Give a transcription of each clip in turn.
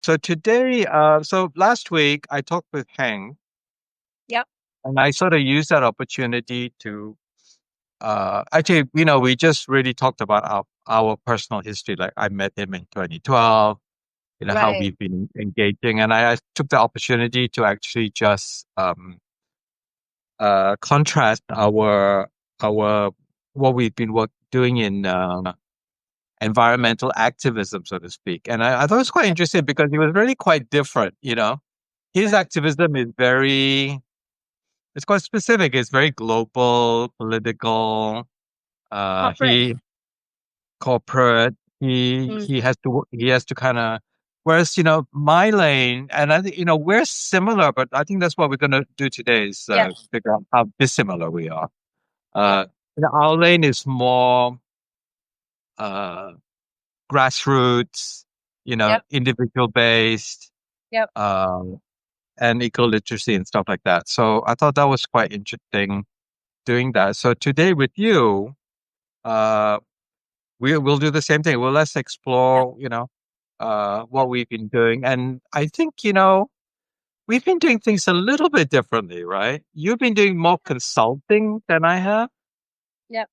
So today, so last week I talked with Heng, Yep. and I sort of used that opportunity to actually, we just really talked about our personal history. Like I met him in 2012, how Right. we've been engaging, and I took the opportunity to actually just contrast our what we've been doing in environmental activism, so to speak. And I thought it was quite Yep. interesting because it was really quite different. His Right. activism is it's quite specific. It's very global, political. Corporate. He corporate. He Mm. has to kind of. Whereas my lane, and I think we're similar, but I think that's what we're going to do today is Yep. figure out how dissimilar we are. Yep. Uh, our lane is more uh, grassroots, Yep. individual based, Yep. um, and eco literacy and stuff like that. So I thought that was quite interesting doing that. So today with you, uh, we'll do the same thing. Well, let's Yep. explore, what Yep. we've been doing. And I think, we've been doing things a little bit differently, right? You've been doing more consulting than I have, Yep.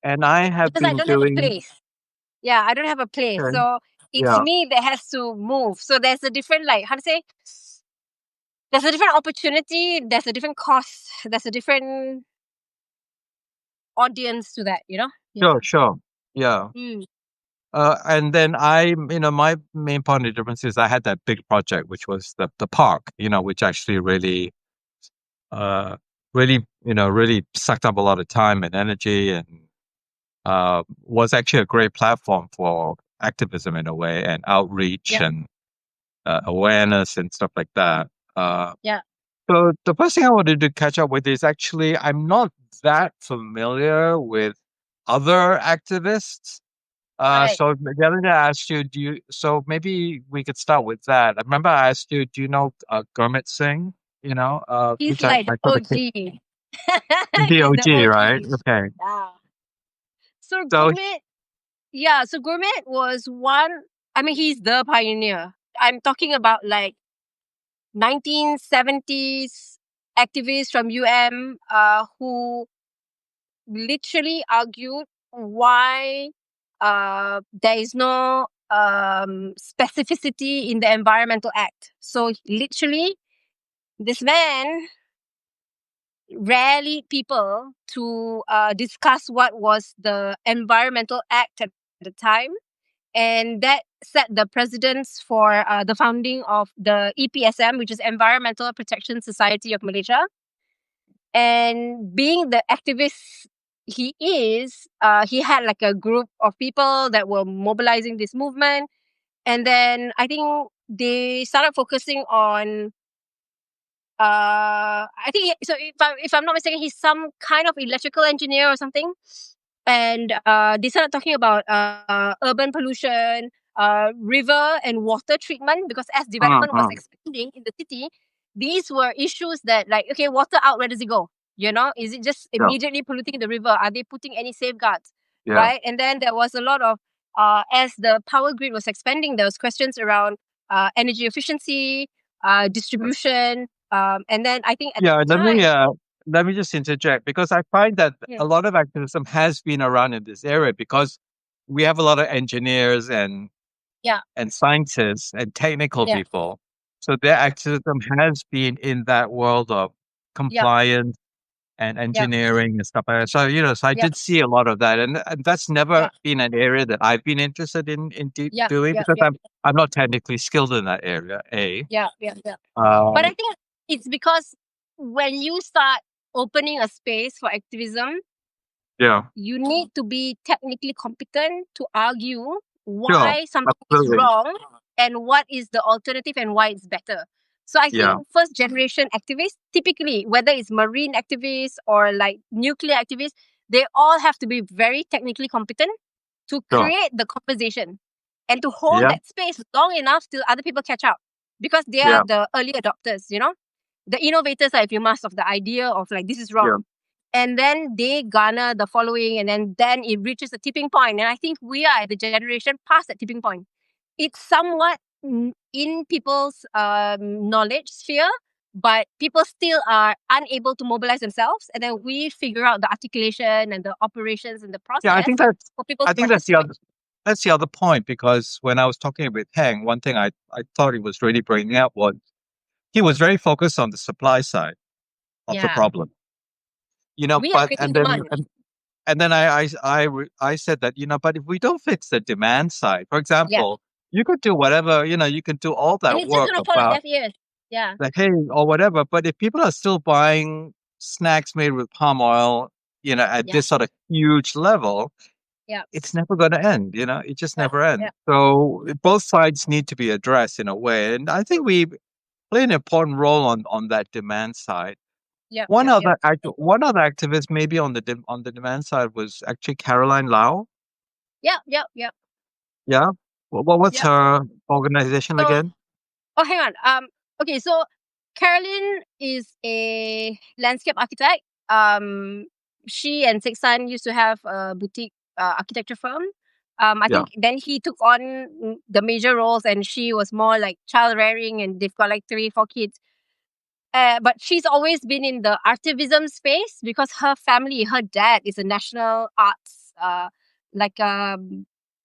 and I have Because I been don't have a doing, place. Yeah, I don't have a place. okay, So it's yeah, me that has to move. So there's a different, like, how to say, there's a different opportunity, there's a different cost, there's a different audience to that, you know? Yeah. sure, yeah. Mm. And then my main point of difference is I had that big project, which was the park, which actually uh, really sucked up a lot of time and energy and was actually a great platform for activism in a way and outreach Yep. and awareness and stuff like that. Uh, Yeah. so the first thing I wanted to catch up with is actually I'm not that familiar with other activists. Right. So the other day I asked you, so maybe we could start with that. I remember I asked you, do you know Gurmit Singh? He's Which I like the sort of think OG. the He's the OG, right? OG. Okay. Yeah. So So, Gourmet, yeah, so Gourmet was one, I mean, he's the pioneer. I'm talking about like 1970s activists from who literally argued why there is no specificity in the Environmental Act. So literally, this man rallied people to discuss what was the Environmental Act at the time. And that set the precedence for the founding of the EPSM, which is Environmental Protection Society of Malaysia. And being the activist he had like a group of people that were mobilizing this movement. And then I think they started focusing on I think so. If I'm not mistaken, he's some kind of electrical engineer or something. And they started talking about urban pollution, river and water treatment, because as development was mm. expanding in the city, these were issues that, like, okay, water out, where does it go? Is it just Yeah, immediately polluting the river? Are they putting any safeguards? yeah. Right? And then there was a lot of as the power grid was expanding, there was questions around energy efficiency, distribution, and then I think at the Yeah, time, let me just interject because I find that yeah, a lot of activism has been around in this area because we have a lot of engineers yeah, and scientists and technical yeah, people. So their activism has been in that world of yeah, compliance and yeah, engineering and stuff like that. So, so I yeah, did see a lot of that. And that's never yeah, been an area that I've been interested in yeah, doing yeah, because yeah, I'm not technically skilled in that area, A. yeah, yeah, yeah. Uh, But I think it's because when you start opening a space for activism, yeah, you need to be technically competent to argue sure, why something is absolutely. wrong and what is the alternative and why it's better. So I Yeah, think first generation activists, typically, whether it's marine activists or like nuclear activists, they all have to be very technically competent to sure. create the conversation and to hold Yeah, that space long enough till other people catch up, because they are yeah, the early adopters, the innovators are, if you must, of the idea of like this is yeah. wrong. And then they garner the following, and then it reaches a tipping point. And I think we are at the generation past that tipping point. It's somewhat in people's knowledge sphere, but people still are unable to mobilize themselves. And then we figure out the articulation and the operations and the Yeah, process for people I to think participate. that's the other point, because when I was talking with Heng, one thing I thought he was really bringing up was he was very focused on the supply side of the Yeah. problem. We are But creating demand. and then I said that, but if we don't fix the demand side, for Yeah. example, you could do whatever, you can do all And that it's just work going to fall on about deaf ears. Yeah. the hay or whatever, but if people are still buying snacks made with palm oil, at Yeah. this sort of huge level, Yeah. it's never going to end. It just never ends. Yeah. So both sides need to be addressed in a way, and I think we play an important role on that demand side. Yeah. One Yeah. Yeah. other one other activist maybe on the demand side was actually Caroline Lau. Yeah. Yeah. Yeah. Yeah, what's Yeah. her organization So, again? hang on. Okay. So, Caroline is a landscape architect. She and Sixan used to have a boutique architecture firm. I Yeah. think then he took on the major roles, and she was more like child rearing, and they've got like 3-4 kids. But she's always been in the activism space because her family, her dad is a national arts, like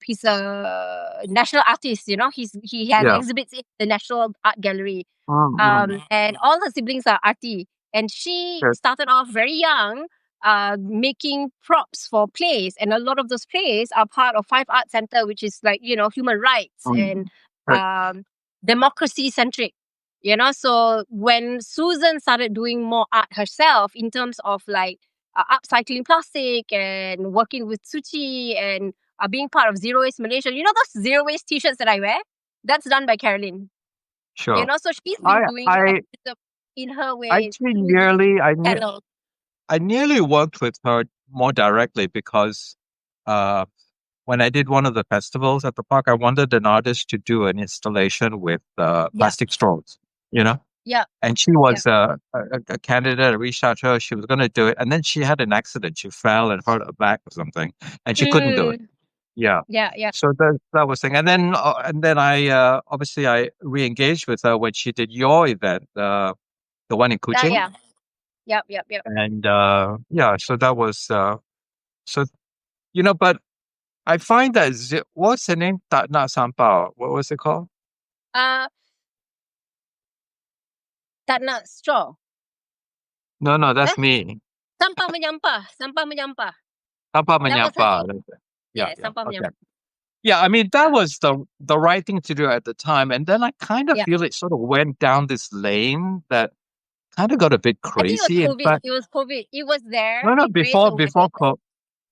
he's a national artist. He has Yeah. exhibits in the National Art Gallery. Mm. And all her siblings are arty, and she Yes. started off very young, making props for plays, and a lot of those plays are part of Five Arts Center, which is like human rights and Right. democracy centric. So when Susan started doing more art herself in terms of like upcycling plastic and working with Suchi and being part of Zero Waste Malaysia, those zero waste t-shirts that I wear, that's done by Caroline. Sure. So she's I been doing I activism in her way actually through the I channel. I nearly worked with her more directly because uh, when I did one of the festivals at the park, I wanted an artist to do an installation with Yeah, plastic straws, you know? yeah, And she yeah. was a candidate, a researcher. She was going to do it. And then she had an accident. She fell and hurt her back or something. And she couldn't do it. Mm, Yeah. yeah. So that was thing. And then I obviously I re-engaged with her when she did your event, the one in Kuching. Yeah. Yep. And yeah, so that was so but I find that what's the name? Tak nak sampah. What was it called? Uh, tak nak straw. No, that's Eh? me. Sampah menyampah. Sampah menyampah. Sampah That was her menyampah. name. Yeah, Yeah, yeah. sampah Okay. menyampah. Yeah, I mean that was the right thing to do at the time, and then I kind of Yeah. feel it sort of went down this lane that kind of got a bit I think it was crazy. In COVID. fact, It was COVID. It was there. no, It raised awareness.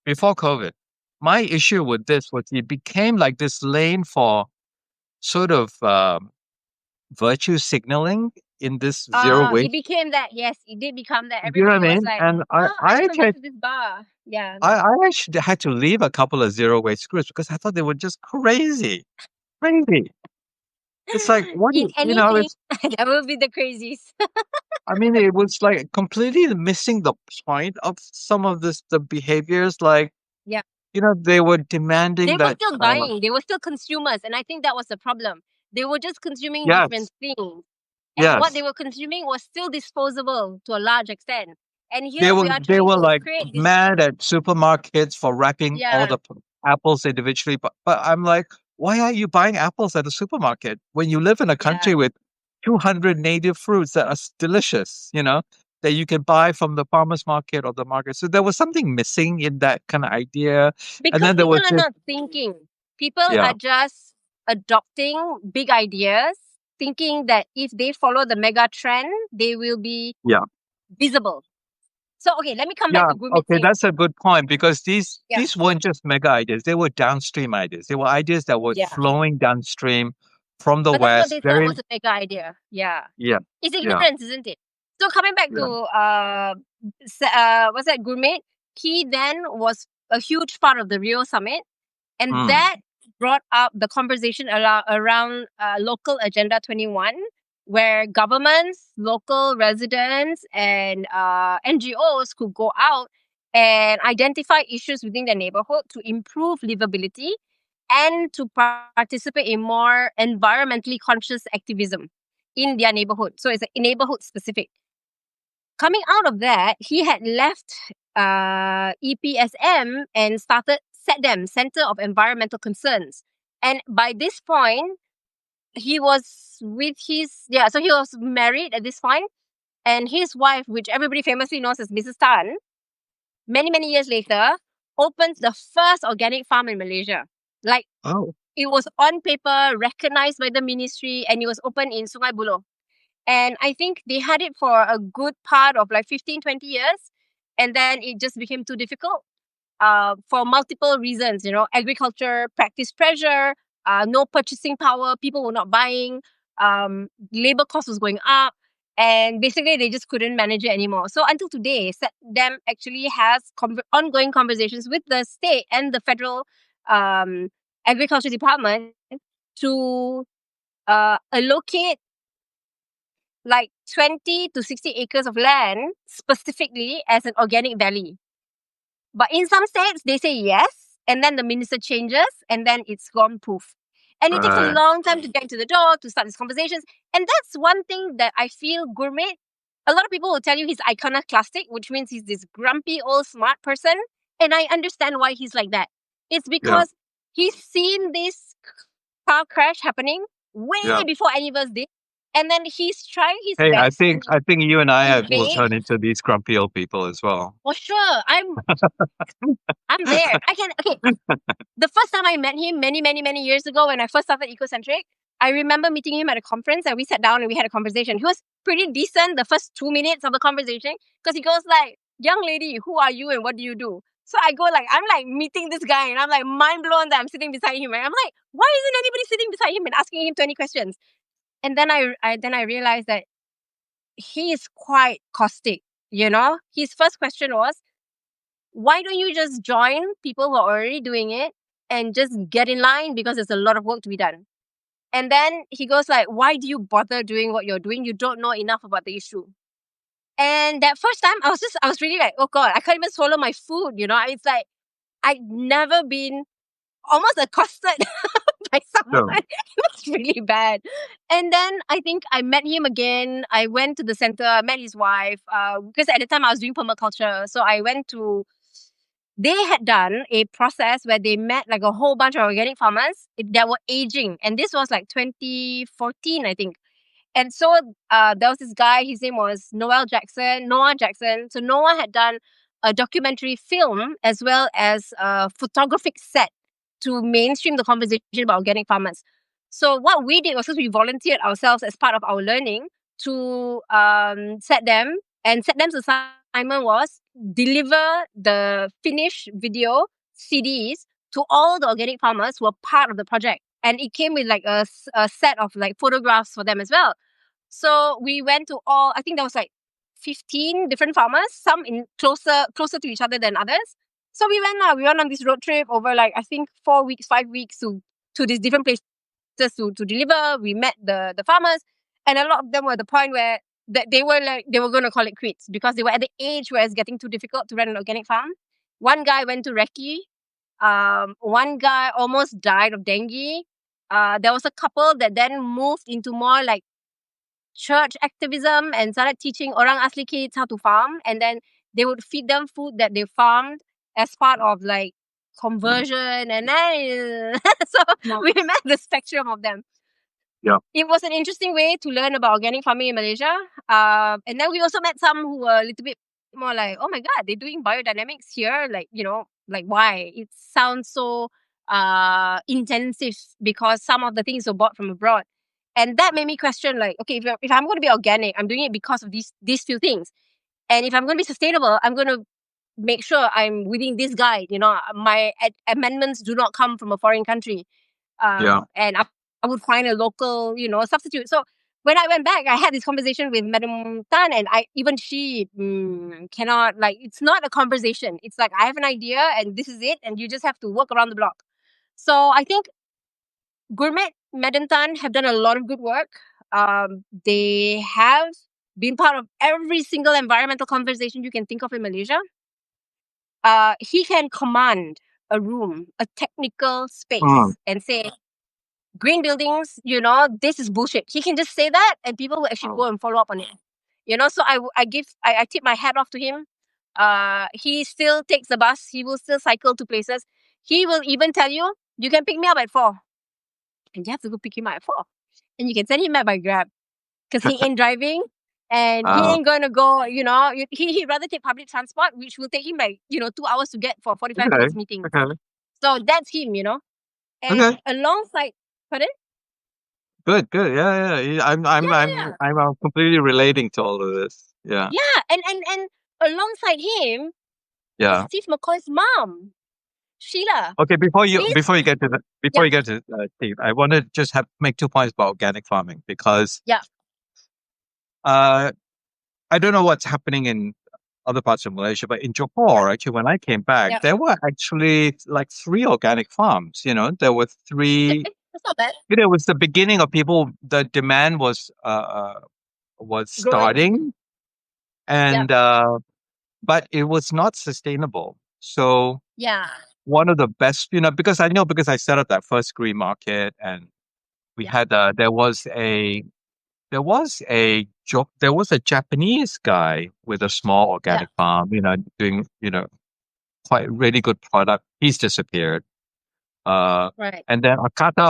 before COVID, my issue with this was it became like this lane for sort of virtue signaling in this zero It waste. became that. Yes, it did become that. You know what Everybody I was mean? like, And oh, I want to go to this bar. Yeah. I actually had to leave a couple of zero waste groups because I thought they were just crazy, crazy. It's like what In anything, it's. that will be the crazies. I mean, it was like completely missing the point of some of the behaviors. Like Yeah. they were They demanding were that. still buying. They were still consumers. And I think that was the problem. They were just consuming different Yes, things. And what they yes. were consuming was still disposable to a large extent. And They here we were are they trying were to like create this. mad at supermarkets for wrapping all Yeah. the apples individually. But I'm like, why are you buying apples at the supermarket when you live in a country Yeah. with 200 native fruits that are delicious? That you can buy from the farmers market or the market. So there was something missing in that kind of idea. And Because then there people was are this, not thinking. People yeah, are just adopting big ideas, thinking that if they follow the mega trend, they will be yeah. visible. So, okay, let me come back Yeah, to gourmet okay, thing. that's a good point because Yeah. these weren't just mega ideas; they were downstream ideas. They were ideas that were Yeah. flowing downstream from the But that's what west. they thought was a mega idea. Yeah. Yeah, It's yeah, ignorance, isn't it? So coming back yeah. to what's that, gourmet? He then was a huge part of the Rio Summit, and Mm, that brought up the conversation around local Agenda 21, where governments, local residents, and NGOs could go out and identify issues within their neighborhood to improve livability. and to participate in more environmentally conscious activism in their neighborhood. So it's a neighborhood specific. Coming out of that, he had left EPSM and started SETDEM, Center of Environmental Concerns. And by this point, he was with so he was married at this point, and his wife, which everybody famously knows as Mrs. Tan, many, many years later, opens the first organic farm in Malaysia. Like, Oh, it was on paper, recognized by the ministry, and it was opened in Sungai Buloh. And I think they had it for a good part of like 15, 20 years. And then it just became too difficult for multiple reasons. Agriculture practice pressure, no purchasing power, people were not buying, labor cost was going up. And basically, they just couldn't manage it anymore. So until today, SETDEM actually has ongoing conversations with the state and the federal agriculture department to allocate like 20 to 60 acres of land specifically as an organic valley. But in some states, they say yes, and then the minister changes, and then it's gone poof. And it takes a right. long time to get to the door, to start these conversations. And that's one thing that I feel Gourmet, a lot of people will tell you he's iconoclastic, which means he's this grumpy old smart person. And I understand why he's like that. It's Yeah, because he's seen this car crash happening way yeah. before any of us did. And then he's trying his Hey, I best think to I think you and I will evade. turn into these grumpy old people as well. For sure, I'm there. The first time I met him many, many, many years ago when I first started Ecocentric, I remember meeting him at a conference and we sat down and we had a conversation. He was pretty decent the first 2 minutes of the conversation because he goes like, young lady, who are you and what do you do? So I go like, I'm like meeting this guy and I'm like mind blown that I'm sitting beside him. And I'm like, why isn't anybody sitting beside him and asking him 20 questions? And then I realized that he is quite caustic, His first question was, why don't you just join people who are already doing it and just get in line because there's a lot of work to be done? And then he goes like, why do you bother doing what you're doing? You don't know enough about the issue. And that first time I was really like, oh God, I can't even swallow my food, It's like, I'd never been almost accosted by someone. So, It was really bad. And then I think I met him again. I went to the center, I met his wife, because at the time I was doing permaculture. So I went to, they had done a process where they met like a whole bunch of organic farmers that were aging. And this was like 2014, I think. And so there was this guy, his name was Noah Jackson. So Noah had done a documentary film as well as a photographic set to mainstream the conversation about organic farmers. So what we did was we volunteered ourselves as part of our learning to SETDEM. And SETDEM's assignment was deliver the finished video CDs to all the organic farmers who were part of the project. And it came with like a set of like photographs for them as well. So we went to I think there was like 15 different farmers, some in closer to each other than others. So we went on this road trip over like, I think 4 weeks, 5 weeks to these different places to deliver. We met the farmers, and a lot of them were at the point where they were going to call it quits because they were at the age where it's getting too difficult to run an organic farm. One guy went to recce. One guy almost died of dengue. There was a couple that then moved into more like church activism and started teaching orang asli kids how to farm, and then they would feed them food that they farmed as part of like conversion, and then so we met the spectrum of them. yeah, It was an interesting way to learn about organic farming in Malaysia. And then we also met some who were a little bit more like, oh my God, they're doing biodynamics here. Like, like why? It sounds so intensive because some of the things were bought from abroad. And that made me question like, okay, if I'm going to be organic, I'm doing it because of these few things. And if I'm going to be sustainable, I'm going to make sure I'm within this guide. My amendments do not come from a foreign country. yeah. And I would find a local, substitute. So when I went back, I had this conversation with Madam Tan, and she cannot, like, it's not a conversation. It's like, I have an idea and this is it, and you just have to work around the block. So I think Gourmet, Madam Tan have done a lot of good work. They have been part of every single environmental conversation you can think of in Malaysia. He can command a room, a technical space, Mm. and say green buildings, this is bullshit. He can just say that, and people will actually go and follow up on it. So I tip my hat off to him. He still takes the bus. He will still cycle to places. He will even tell you, you can pick me up at 4, and you have to go pick him up at 4, and you can send him back by Grab because he ain't driving. And he Wow. ain't going to go, he'd rather take public transport, which will take him 2 hours to get for 45 Okay. minutes meeting. Okay. So that's him, And Okay. alongside, pardon? Good. Good. Yeah. Yeah. Yeah. I'm completely relating to all of this. Yeah. Yeah. And alongside him is Yeah. Steve McCoy's mom, Sheila. Okay. This, Before you get to yeah, Steve, I want to just make 2 points about organic farming because yeah, uh I don't know what's happening in other parts of Malaysia, but in yeah, Johor, actually, when I came back, yeah. there were actually like 3 organic farms. There were three. That's not bad. It was the beginning of people. The demand was Growing. starting, Yeah, and but it was not sustainable. So yeah, one of the best, because I set up that first green market, and we yeah, had there was a Japanese guy with a small yeah. organic farm, doing quite really good product. He's disappeared. Uh, Right. and then Akata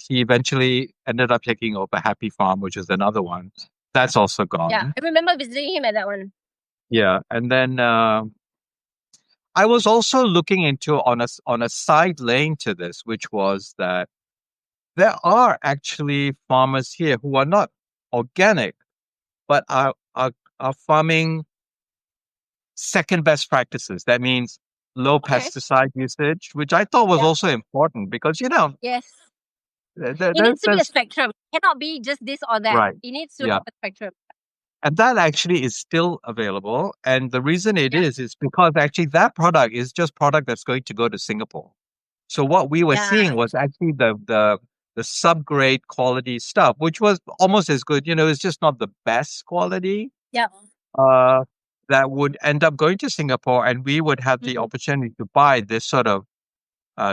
he eventually ended up taking over Happy Farm, which is another one. That's also Yeah. gone. I remember visiting him at that one. Yeah. And then I was also looking into on a side lane to this, which was that there are actually farmers here who are not organic, but are farming second best practices. That means low Okay. pesticide usage, which I thought was Yeah. also important because Yes. It there's needs to be a spectrum. It cannot be just this or that. right, It needs to yeah, have a spectrum. and that actually is still available. And the reason it Yeah. is because actually that product is just product that's going to go to Singapore. So what we were Yeah. seeing was actually the subgrade quality stuff, which was almost as good. It's just not the best quality. Yeah. Uh, that would end up going to Singapore, and we would have the Mm-hmm. opportunity to buy this sort of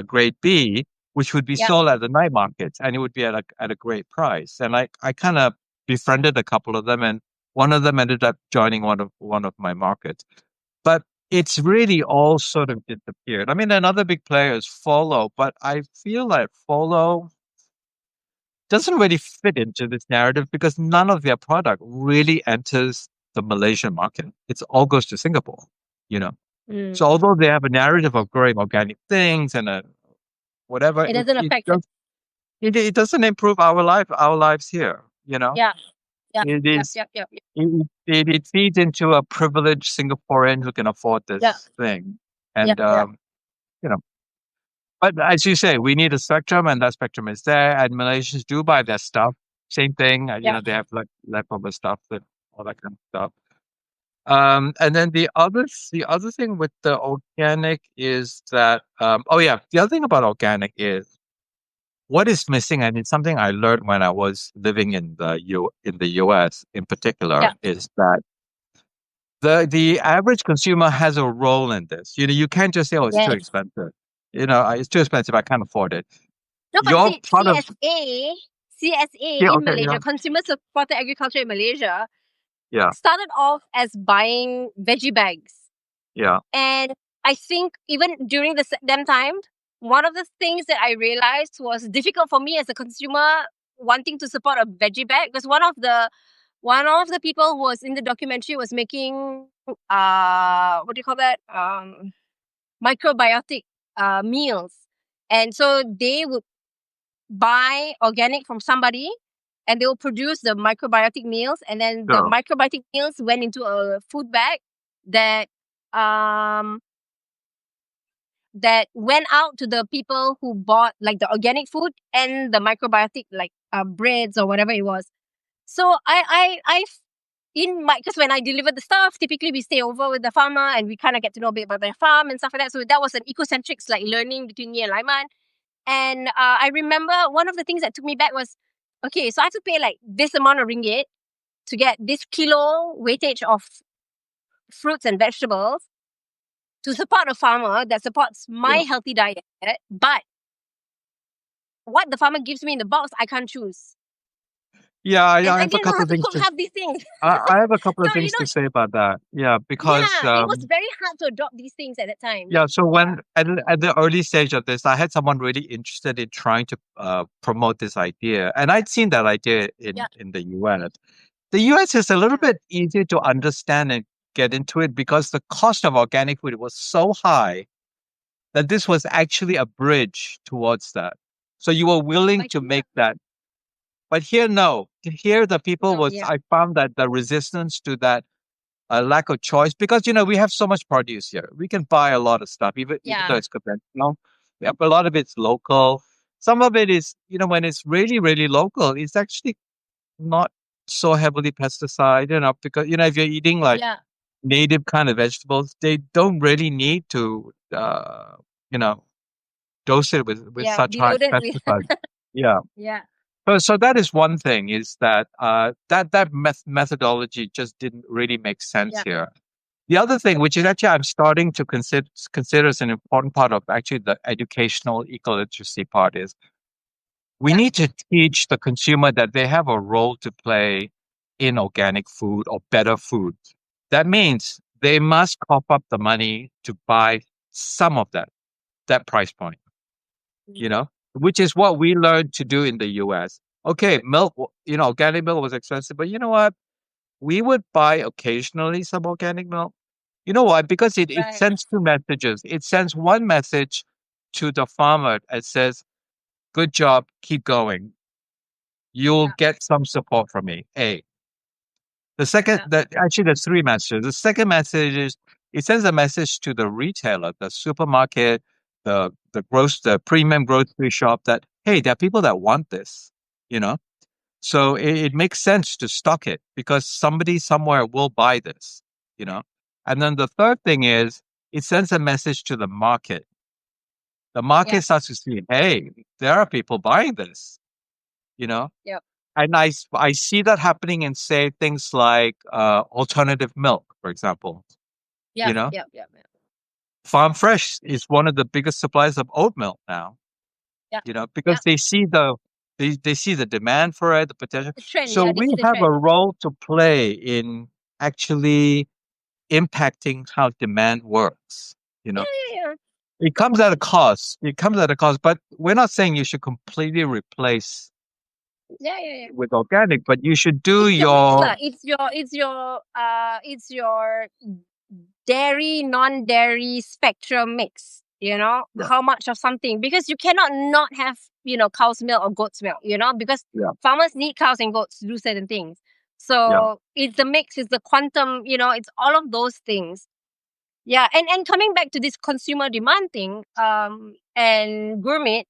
grade B, which would be Yeah. sold at the night markets, and it would be at a great price. And I kind of befriended a couple of them, and one of them ended up joining one of my markets. But it's really all sort of disappeared. I mean, another big player is Follow, but I feel like Follow doesn't really fit into this narrative because none of their product really enters the Malaysian market. It's all goes to Singapore, you know. Mm. So although they have a narrative of growing organic things and whatever, It it doesn't it affect it. does it doesn't improve our lives here. Yeah. Yeah. It Yep. is Yep. Yep. it feeds into a privileged Singaporean who can afford Yeah. this thing, Yeah. and Yeah. you know. But as you say, we need a spectrum, and that spectrum is there. And Malaysians do buy their stuff. Same thing, Yeah. they have like leftover stuff and all that kind of stuff. And then the other thing with the organic is that oh yeah, the other thing about organic is what is missing, and it's something I learned when I was living in the US in Yeah. particular, is that the average consumer has a role in this. You can't just say, "Oh, it's too Yes. expensive." It's too expensive. I can't afford it. No, but You're part of CSA yeah. in Okay. Yeah. Malaysia, Consumer Supported Agriculture in Malaysia, Yeah. started off as buying veggie bags. Yeah. And I think even during them time, one of the things that I realized was difficult for me as a consumer wanting to support a veggie bag, because one of the people who was in the documentary was making what do you call that, microbiotic meals, and so they would buy organic from somebody, and they will produce the microbiotic meals, and then the Sure. microbiotic meals went into a food bag that um that went out to the people who bought like the organic food and the microbiotic, like breads or whatever it was. So I in my, because when I deliver the stuff, typically we stay over with the farmer and we kind of get to know a bit about their farm and stuff like that. So that was an ecocentrics like learning between me and Laiman. And I remember one of the things that took me back was, okay, so I have to pay like this amount of ringgit to get this kilo weightage of fruits and vegetables. to support a farmer that supports my healthy diet, but what the farmer gives me in the box, I can't choose. Yeah, And I I have a didn't know couple how of to things cook to. half these things. I have a couple of So, things to say about that. Yeah, because yeah, it was very hard to adopt these things at that time. yeah. So when at the early stage of this, I had someone really interested in trying to promote this idea, and I'd seen that idea Yeah, in the U.S. The U.S. is a little yeah, bit easier to understand and get into it because the cost of organic food was so high that this was actually a bridge towards that. So you were willing but to yeah, make that. But here, no. Here, the people no, was, yeah, I found that the resistance to that lack of choice, because, we have so much produce here. We can buy a lot of stuff, even though yeah, it's conventional. Yeah, a lot of it's local. Some of it is, when it's really, really local, it's actually not so heavily pesticide, because, if you're eating like yeah, native kind of vegetables, they don't really need to, you know, dose it with yeah, such be high loaded with, pesticide. Yeah. yeah, So that is one thing, is that that methodology just didn't really make sense yeah, here. The other thing, which is actually I'm starting to consider as an important part of actually the educational eco literacy part, is we yeah, need to teach the consumer that they have a role to play in organic food or better food. That means they must cough up the money to buy some of that price point, mm, which is what we learned to do in the US. Okay, milk, organic milk was expensive, but you know what? We would buy occasionally some organic milk. You know why? Because it right, sends two messages. It sends one message to the farmer that says, good job, keep going. You'll yeah, get some support from me. A. The second, yeah, that actually there's three messages. The second message is it sends a message to the retailer, the supermarket, the premium grocery shop, that hey, there are people that want this. You know, so it makes sense to stock it because somebody somewhere will buy this. You know, and then the third thing is it sends a message to the market. The yeah, market starts to see, hey, there are people buying this. You know, yeah, and I see that happening in, say, things like alternative milk, for example. yeah, You know, yeah, yeah, yeah, Farm Fresh is one of the biggest suppliers of oat milk now. yeah, Because yeah. they see the demand for it, the potential. The trend, So yeah, they we see the have a trend. role to play in actually impacting how demand works. You Yeah, know, yeah, it comes at a cost. It comes at a cost, but we're not saying you should completely replace yeah, yeah, yeah. with organic, but you should do It's your mix your lah. It's your dairy, non-dairy spectrum mix. yeah, How much of something, because you cannot not have cow's milk or goat's milk. Because yeah, farmers need cows and goats to do certain things. yeah. So it's the mix, it's the quantum. It's all of those things. Yeah, and coming back to this consumer demand thing, and gourmet,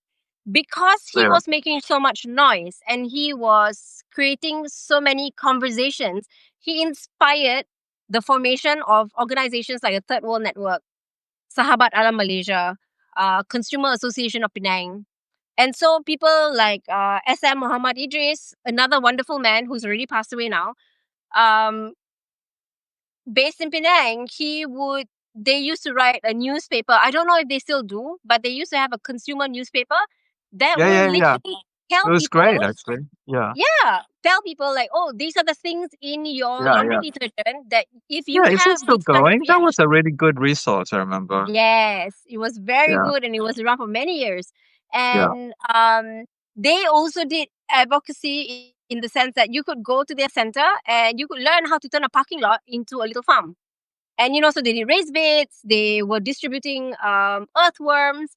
because he Yeah. was making so much noise and he was creating so many conversations, he inspired the formation of organizations like the Third World Network, Sahabat Alam Malaysia, Consumer Association of Penang. And so people like SM Muhammad Idris, another wonderful man who's already passed away now, um, based in Penang, they used to write a newspaper. I don't know if they still do, but they used to have a consumer newspaper that Yeah, will yeah, yeah. literally tell It was people, great, actually. Yeah, yeah, tell people like, oh, these are the things in your yeah, laundry yeah. detergent that if you Yeah, is it have still these kind of going? That was reaction. a really good resource, I remember. Yes, it was very Yeah, good and it was around for many years. yeah, And they also did advocacy in the sense that you could go to their center and you could learn how to turn a parking lot into a little farm. And so they did raised beds, they were distributing earthworms.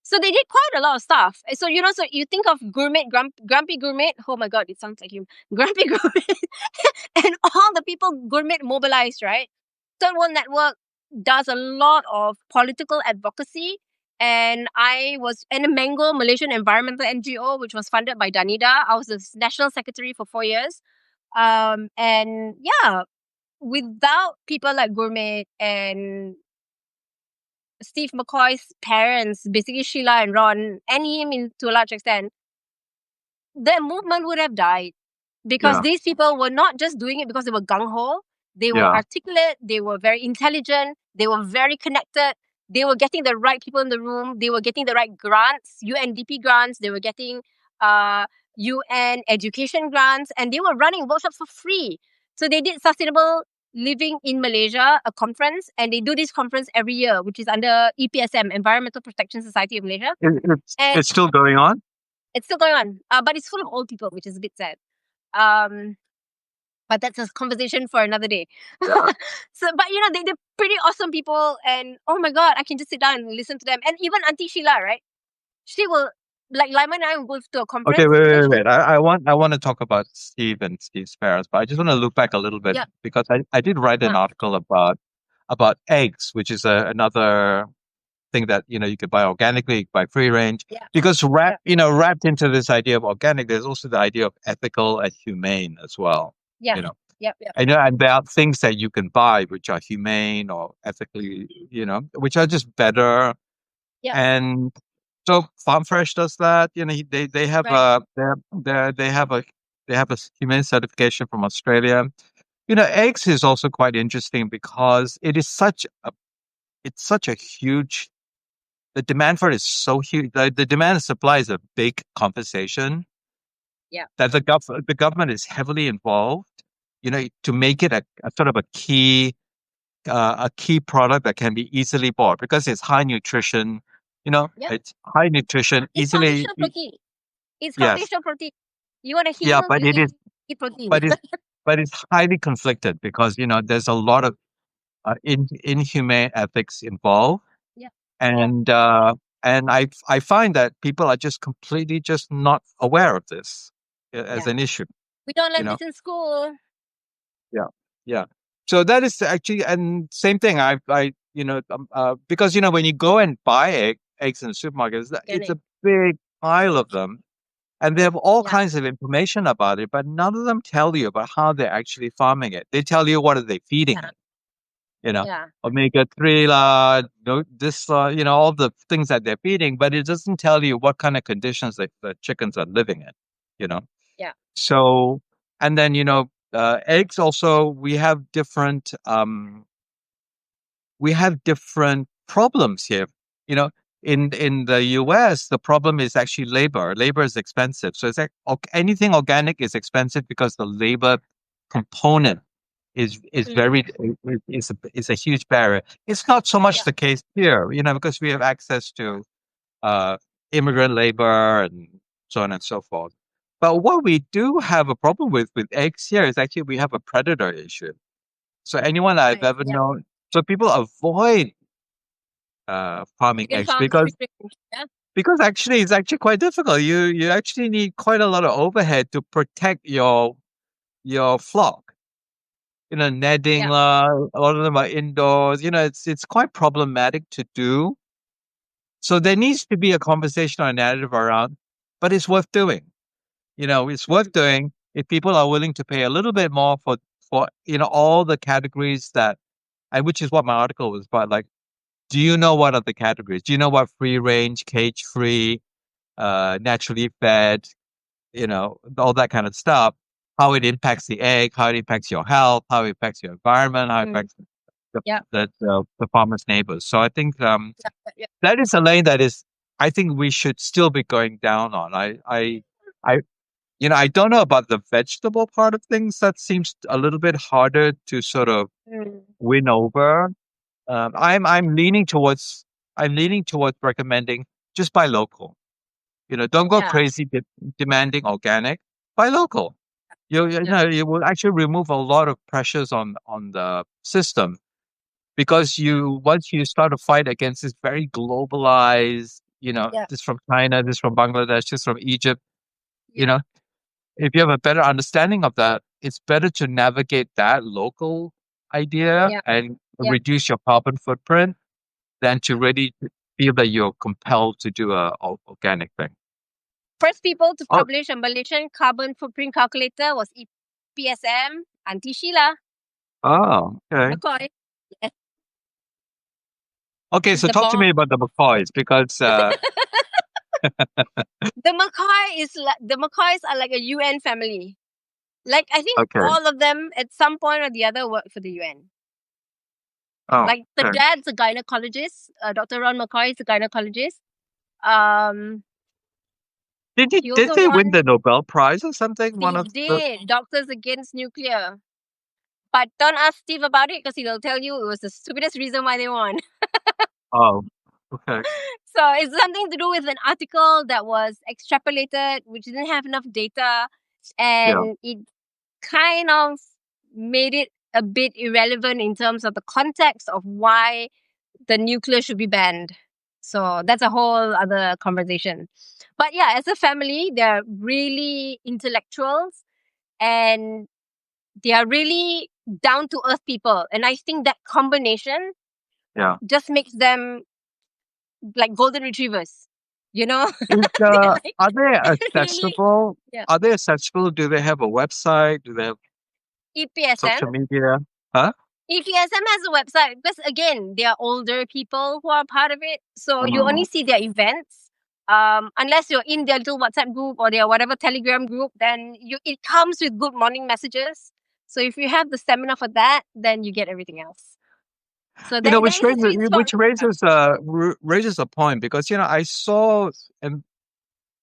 So they did quite a lot of stuff. So so you think of gourmet, grumpy gourmet. Oh my god, it sounds like him. Grumpy gourmet. And all the people gourmet mobilized, right? Third World Network does a lot of political advocacy. And a Mango Malaysian Environmental NGO, which was funded by Danida. I was the national secretary for 4 years. And yeah, without people like Gourmet and Steve McCoy's parents, basically Sheila and Ron, and him to a large extent, the movement would have died because yeah, these people were not just doing it because they were gung ho. They were yeah, articulate. They were very intelligent. They were very connected. They were getting the right people in the room. They were getting the right grants, UNDP grants. They were getting UN education grants, and they were running workshops for free. So they did sustainable living in Malaysia, a conference, and they do this conference every year, which is under EPSM, Environmental Protection Society of Malaysia. And It's still going on. it's still going on, but it's full of old people, which is a bit sad. But that's a conversation for another day. So, but they're pretty awesome people, and oh my god, I can just sit down and listen to them. And even Auntie Sheila, right? She will, like Laiman and I will go to a conference. Okay, wait. I want to talk about Steve and Steve's parents, but I just want to look back a little bit because I did write an article about eggs, which is another thing that you could buy organically, you could buy free range. Because wrapped into this idea of organic, there's also the idea of ethical and humane as well. Yep. And there are things that you can buy which are humane or ethically, which are just better. And so Farm Fresh does that. They have they have a humane certification from Australia. Eggs is also quite interesting because it's such a huge. The demand for it is so huge. The demand and supply is a big conversation. That the government is heavily involved. To make it a sort of a key product that can be easily bought because it's high nutrition. It's high nutrition, it's easily. Foundational protein. It's Yes. foundational protein. You want to heal? But it is. Eat protein. But it's highly conflicted because there's a lot of inhumane ethics involved. And I find that people are just completely just not aware of this as an issue. We don't learn this in school. Yeah. So that is actually, and same thing. Because when you go and buy eggs in the supermarkets, it's a big pile of them, and they have all kinds of information about it, but none of them tell you about how they're actually farming it. They tell you what are they feeding it. Omega-3, all the things that they're feeding, but it doesn't tell you what kind of conditions the chickens are living in. So, and then eggs also, we have different problems here. In the US, the problem is actually labor. Labor is expensive, so it's like anything organic is expensive because the labor component is a huge barrier. It's not so much the case here, because we have access to immigrant labor and so on and so forth. But what we do have a problem with eggs here is actually we have a predator issue. So anyone I've ever known, so people avoid farming eggs because actually it's actually quite difficult. You actually need quite a lot of overhead to protect your flock. Netting, a lot of them are indoors. It's quite problematic to do. So there needs to be a conversation or a narrative around, but it's worth doing. It's worth doing if people are willing to pay a little bit more for all the categories and which is what my article was about. Like, do you know what are the categories? Do you know what free range, cage free, naturally fed, all that kind of stuff? How it impacts the egg, how it impacts your health, how it impacts your environment, how it impacts the farmer's neighbors. So I think that is a lane that is, I think we should still be going down on. I don't know about the vegetable part of things. That seems a little bit harder to sort of win over. I'm leaning towards recommending just buy local. Don't go crazy demanding organic. Buy local. You will actually remove a lot of pressures on the system because once you start to fight against this very globalized, this from China, this from Bangladesh, this from Egypt, if you have a better understanding of that, it's better to navigate that local idea and reduce your carbon footprint than to really feel that you're compelled to do a organic thing. First people to publish a Malaysian carbon footprint calculator was EPSM, Auntie Sheila. Oh, okay. McCoy. Yes. Okay, so talk to me about the McCoys because the McCoys are like a UN family. Like I think all of them at some point or the other work for the UN. Oh, Like the okay. dad's a gynecologist. Dr. Ron McCoy is a gynecologist. Um, he Did also they win won. the Nobel Prize or something? One He of the did Doctors Against Nuclear. But don't ask Steve about it because he'll tell you it was the stupidest reason why they won. oh, okay. So it's something to do with an article that was extrapolated, which didn't have enough data, Yeah, and it kind of made it a bit irrelevant in terms of the context of why the nuclear should be banned. So that's a whole other conversation. But yeah, as a family, they're really intellectuals and they are really down to earth people. And I think that combination yeah. just makes them like golden retrievers, you know? Is They're like are they really, accessible? yeah. Are they accessible? Do they have a website? Do they have EPSM. social media? Huh? EPSM has a website because again, they are older people who are part of it. So you only Mm. see their events. Unless you're in their little WhatsApp group or their whatever Telegram group, then it comes with good morning messages. So if you have the stamina for that, then you get everything else. So You know, there is a sweet spot. which raises a point because I saw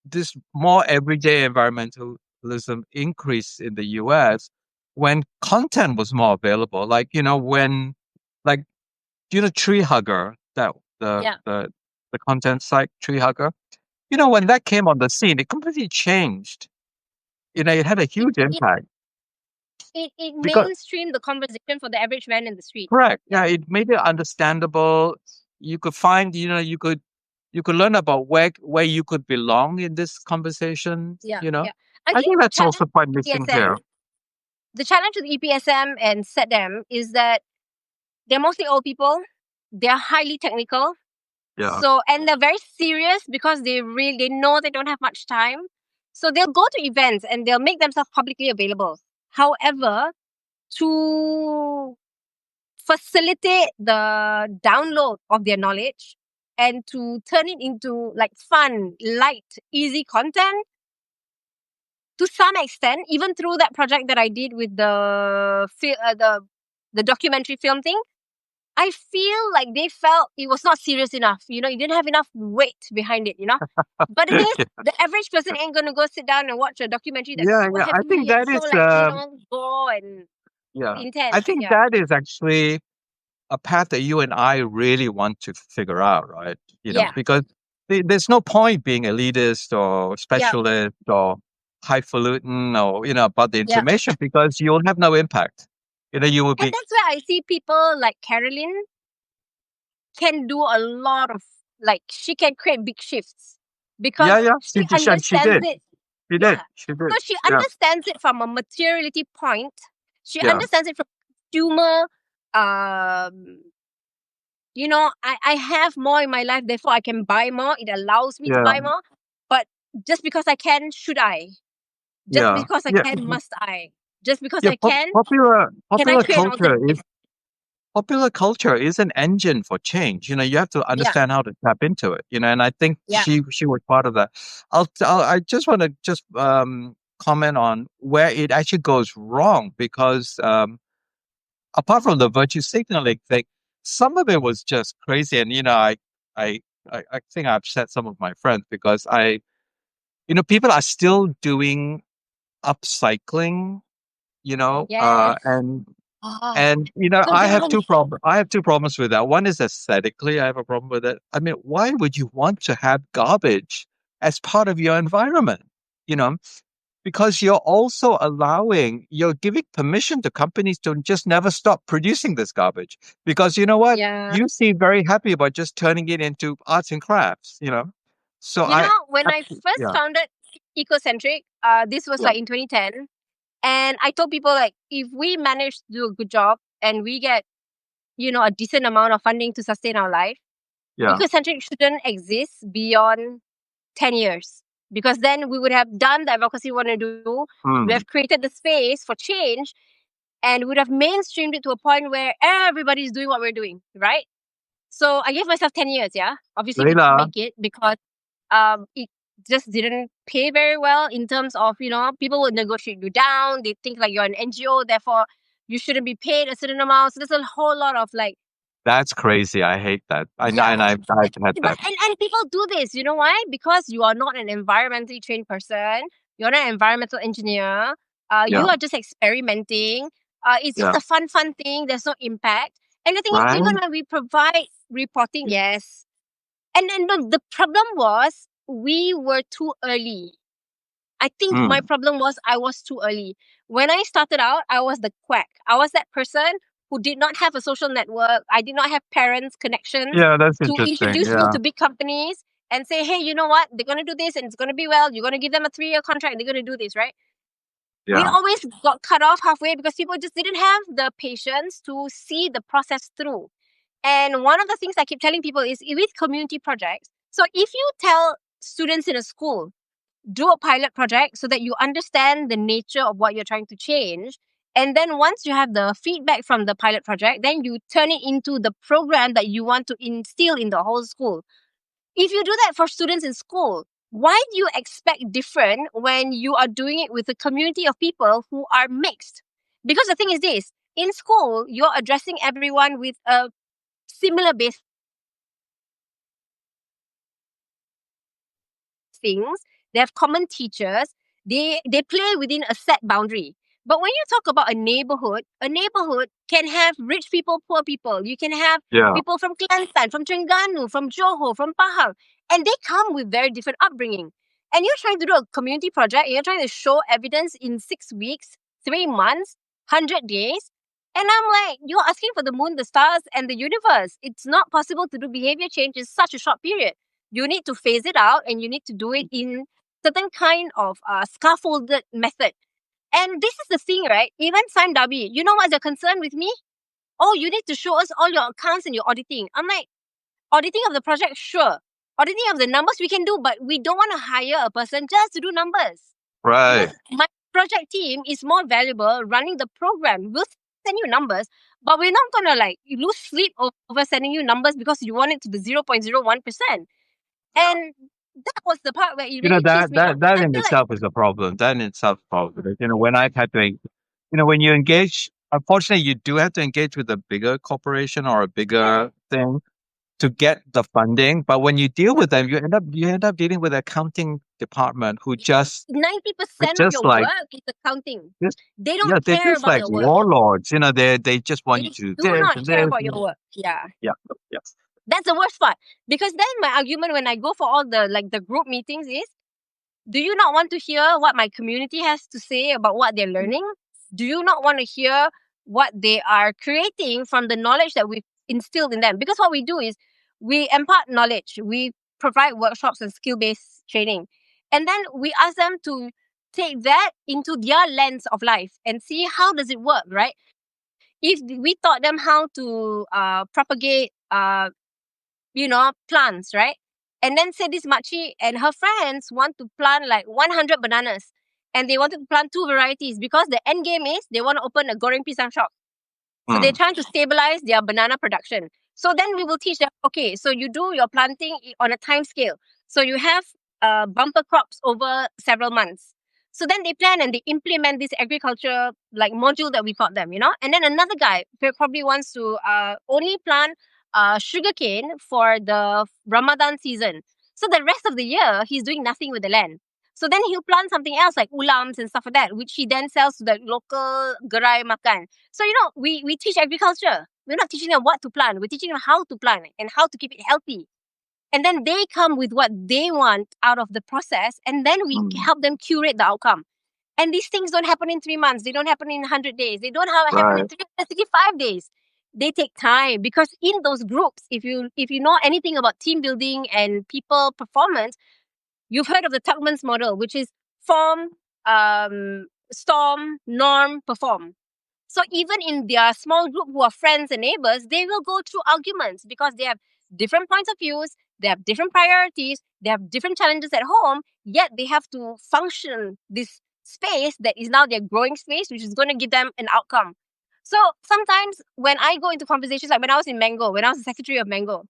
this more everyday environmentalism increase in the US when content was more available. Like, when like Tree Hugger, that Yeah. the content site Tree Hugger, when that came on the scene, it completely changed. It had a It, huge it, impact it because mainstreamed the conversation for the average man in the street. correct. Yeah. Yeah, it made it understandable. You could find, you could learn about where you could belong in this conversation, Yeah. Yeah. I I think think the that's challenge also quite with missing EPSM, here. the challenge with EPSM and SETDEM is that they're mostly old people. They're highly technical. Yeah. So, and they're very serious because they know they don't have much time. So they'll go to events and they'll make themselves publicly available. However, to facilitate the download of their knowledge and to turn it into like fun, light, easy content, to some extent, even through that project that I did with the documentary film thing, I feel like they felt it was not serious enough. You know, it didn't have enough weight behind it, you know. But the thing is, the average person ain't gonna go sit down and watch a documentary that's Yeah, so yeah. I heavy think and that so is like, gore and yeah. I intense. think Yeah. that is actually a path that you and I really want to figure out, right? Yeah. Because there's no point being elitist or Yeah. specialist or highfalutin or about the Yeah. information because you'll have no impact. You will And be that's where I see people like Carolyn can do a lot of like she can create big shifts because yeah, yeah. she And she understands did. it. She did. Yeah. She did. So she Yeah. understands it from a materiality point. She Yeah. understands it from consumer I have more in my life, therefore I can buy more. It allows me to Yeah. buy more. But just because I can, should I? Just Yeah. because I Yeah. can, must I? Just because Yeah. I can I Popular create an culture alternative? popular culture is an engine for change. You have to Yeah, understand how to tap into it. And I think yeah, she was part of that. I just want to just comment on where it actually goes wrong because apart from the virtue signaling thing, some of it was just crazy. And I I think I upset some of my friends because people are still doing upcycling. yes. And Ah, so I have dumb. two problems. I have two problems with that. One is aesthetically, I have a problem with it. I mean, why would you want to have garbage as part of your environment? You know, because you're giving permission to companies to just never stop producing this garbage. Because you know what? Yeah. You seem very happy about just turning it into arts and crafts. So You know, when I first yeah, founded Ecocentric, this was yeah, like in 2010. And I told people like, if we manage to do a good job and we get, a decent amount of funding to sustain our life, yeah. Ecocentric shouldn't exist beyond 10 years. Because then we would have done the advocacy we want to do. We Mm. have created the space for change and would have mainstreamed it to a point where everybody's doing what we're doing, right? So I gave myself 10 years, yeah. Obviously didn't Leila, make it because it just didn't pay very well in terms of, people would negotiate you down. They think like you're an NGO, therefore you shouldn't be paid a certain amount. So there's a whole lot of like That's crazy. I hate that. Yeah. I've had But that. and people do this, you know why? Because you are not an environmentally trained person. You're not an environmental engineer. You Yeah. are just experimenting. It's just Yeah. a fun thing. There's no impact. And the thing is, Right? even when we provide reporting, yes. And then the problem was we were too early. I think my Mm. problem was I was too early. When I started out, I was the quack. I was that person who did not have a social network. I did not have parents' connections Yeah, that's to interesting. introduce me Yeah. to big companies and say, hey, you know what? They're going to do this and it's going to be well. You're going to give them a 3-year contract. They're going to do this, right? We Yeah. always got cut off halfway because people just didn't have the patience to see the process through. And one of the things I keep telling people is with community projects. So if you tell students in a school, do a pilot project so that you understand the nature of what you're trying to change. And then once you have the feedback from the pilot project, then you turn it into the program that you want to instill in the whole school. If you do that for students in school, why do you expect different when you are doing it with a community of people who are mixed? Because the thing is this, in school, you're addressing everyone with a similar base things. They have common teachers. They play within a set boundary. But when you talk about a neighborhood can have rich people, poor people. You can have Yeah. people from Kelantan, from Terengganu, from Johor, from Pahang, and they come with very different upbringing. And you're trying to do a community project, and you're trying to show evidence in 6 weeks, 3 months, 100 days. And I'm like, you're asking for the moon, the stars, and the universe. It's not possible to do behavior change in such a short period. You need to phase it out and you need to do it in certain kind of scaffolded method. And this is the thing, right? Even Sam Darby, you know what's your concern with me? Oh, you need to show us all your accounts and your auditing. I'm like, auditing of the project, sure. Auditing of the numbers we can do, but we don't want to hire a person just to do numbers. Right. Because my project team is more valuable running the program. We'll send you numbers, but we're not gonna like lose sleep over sending you numbers because you want it to the 0.01%. And that was the part where it You know, really pissed me off. that I in feel like itself is a problem. That in itself is a problem. You know, when I've had to, when you engage, unfortunately, you do have to engage with a bigger corporation or a yeah, bigger thing to get the funding. But when you deal with them, you end up dealing with the accounting department who just, it's 90% of just your like, work is accounting. just, They yeah, don't they're care just about like your work. warlords. You know, they just want They you to do do this not and care this. about your work. Yeah. Yeah, yeah, That's the worst part. Because then my argument when I go for all the group meetings is, do you not want to hear what my community has to say about what they're learning? Do you not want to hear what they are creating from the knowledge that we've instilled in them? Because what we do is we impart knowledge, we provide workshops and skill-based training. And then we ask them to take that into their lens of life and see how does it work, right? If we taught them how to propagate plants, right? And then say this Makcik and her friends want to plant like 100 bananas. And they wanted to plant 2 varieties because the end game is they want to open a goreng pisang shop. So they're Mm, trying to stabilize their banana production. So then we will teach them, okay, so you do your planting on a time scale. So you have bumper crops over several months. So then they plan and they implement this agriculture like module that we taught them, And then another guy probably wants to only plant sugarcane for the Ramadan season. So the rest of the year, he's doing nothing with the land. So then he'll plant something else like ulams and stuff like that, which he then sells to the local gerai makan. So, we teach agriculture. We're not teaching them what to plant. We're teaching them how to plant and how to keep it healthy. And then they come with what they want out of the process. And then we mm, help them curate the outcome. And these things don't happen in 3 months. They don't happen in 100 days. They don't happen in right. 365 days. They take time because in those groups, if you know anything about team building and people performance, you've heard of the Tuckman's model, which is form, storm, norm, perform. So even in their small group who are friends and neighbors, they will go through arguments because they have different points of views, they have different priorities, they have different challenges at home, yet they have to function this space that is now their growing space, which is going to give them an outcome. So sometimes when I go into conversations, like when I was in Mango, when I was the secretary of Mango,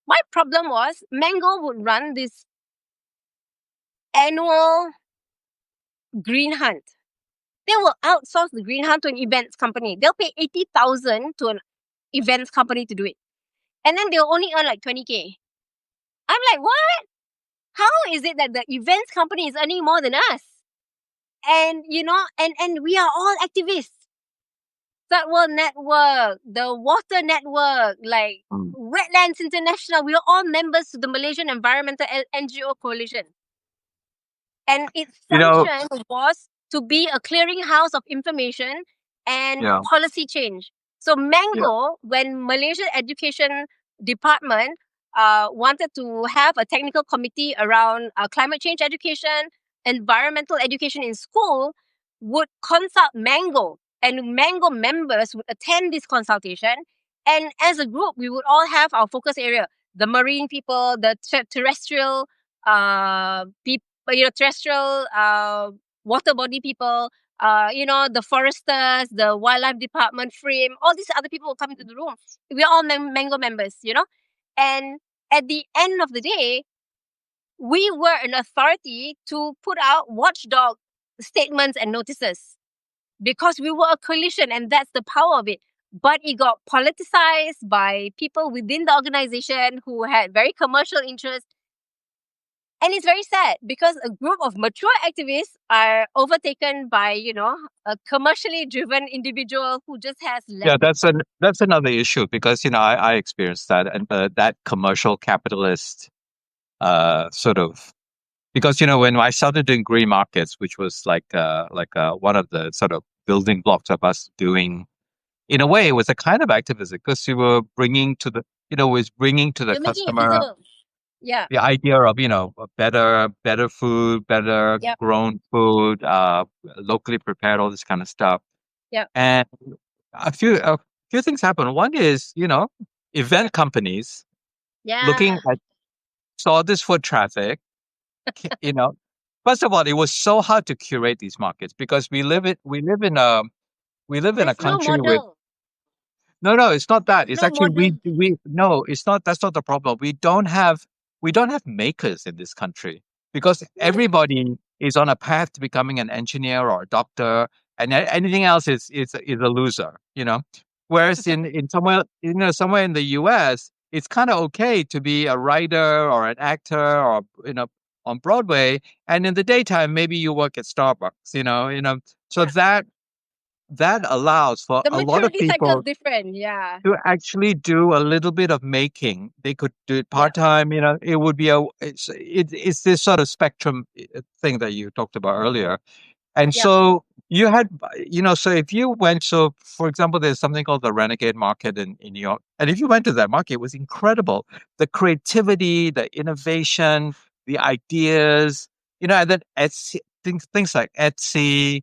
my problem was Mango would run this annual green hunt. They will outsource the green hunt to an events company. They'll pay 80,000 to events company to do it. And then they'll only earn like 20K. I'm like, what? How is it that the events company is earning more than us? And and we are all activists. Third World Network, the Water Network, like Mm. Wetlands International, we are all members of the Malaysian Environmental NGO Coalition. And its You know, function was to be a clearinghouse of information and yeah, policy change. So yeah, Mango, when Malaysia Education Department wanted to have a technical committee around climate change education, environmental education in school, would consult Mango, and Mango members would attend this consultation. And as a group, we would all have our focus area: the marine people, the terrestrial people, terrestrial water body people, the foresters, the wildlife department, frame, all these other people will come into the room. We're all Mango members, and at the end of the day, we were an authority to put out watchdog statements and notices because we were a coalition, and that's the power of it. But it got politicized by people within the organization who had very commercial interests. And it's very sad because a group of mature activists are overtaken by, a commercially driven individual who just has less. yeah. That's another issue because I experienced that, and that commercial capitalist sort of, because when I started doing green markets, which was like one of the sort of building blocks of us doing, in a way, it was a kind of activism because we were bringing to the was bringing to the You're making it customer feasible. Yeah. the idea of a better food, better Yep. grown food, locally prepared, all this kind of stuff. Yep. And a few things happen. One is event companies looking Yeah. at saw this foot traffic. you know First of all, it was so hard to curate these markets because we live in a There's no country with. model. No, it's not that. There's It's no actually model. we no, it's not. That's not the problem. We don't have makers in this country because everybody is on a path to becoming an engineer or a doctor, and anything else is a loser. Whereas in somewhere in the U.S., it's kind of okay to be a writer or an actor or on Broadway, and in the daytime maybe you work at Starbucks. So Yeah. that allows for The a lot of maturity cycle is people different. Yeah. to actually do a little bit of making. They could do it Yeah. part time. It would be it's this sort of spectrum thing that you talked about earlier. And Yeah. so you had, so if you went, so for example, there's something called the Renegade Market in New York. And if you went to that market, it was incredible. The creativity, the innovation, the ideas, and then Etsy, things like Etsy,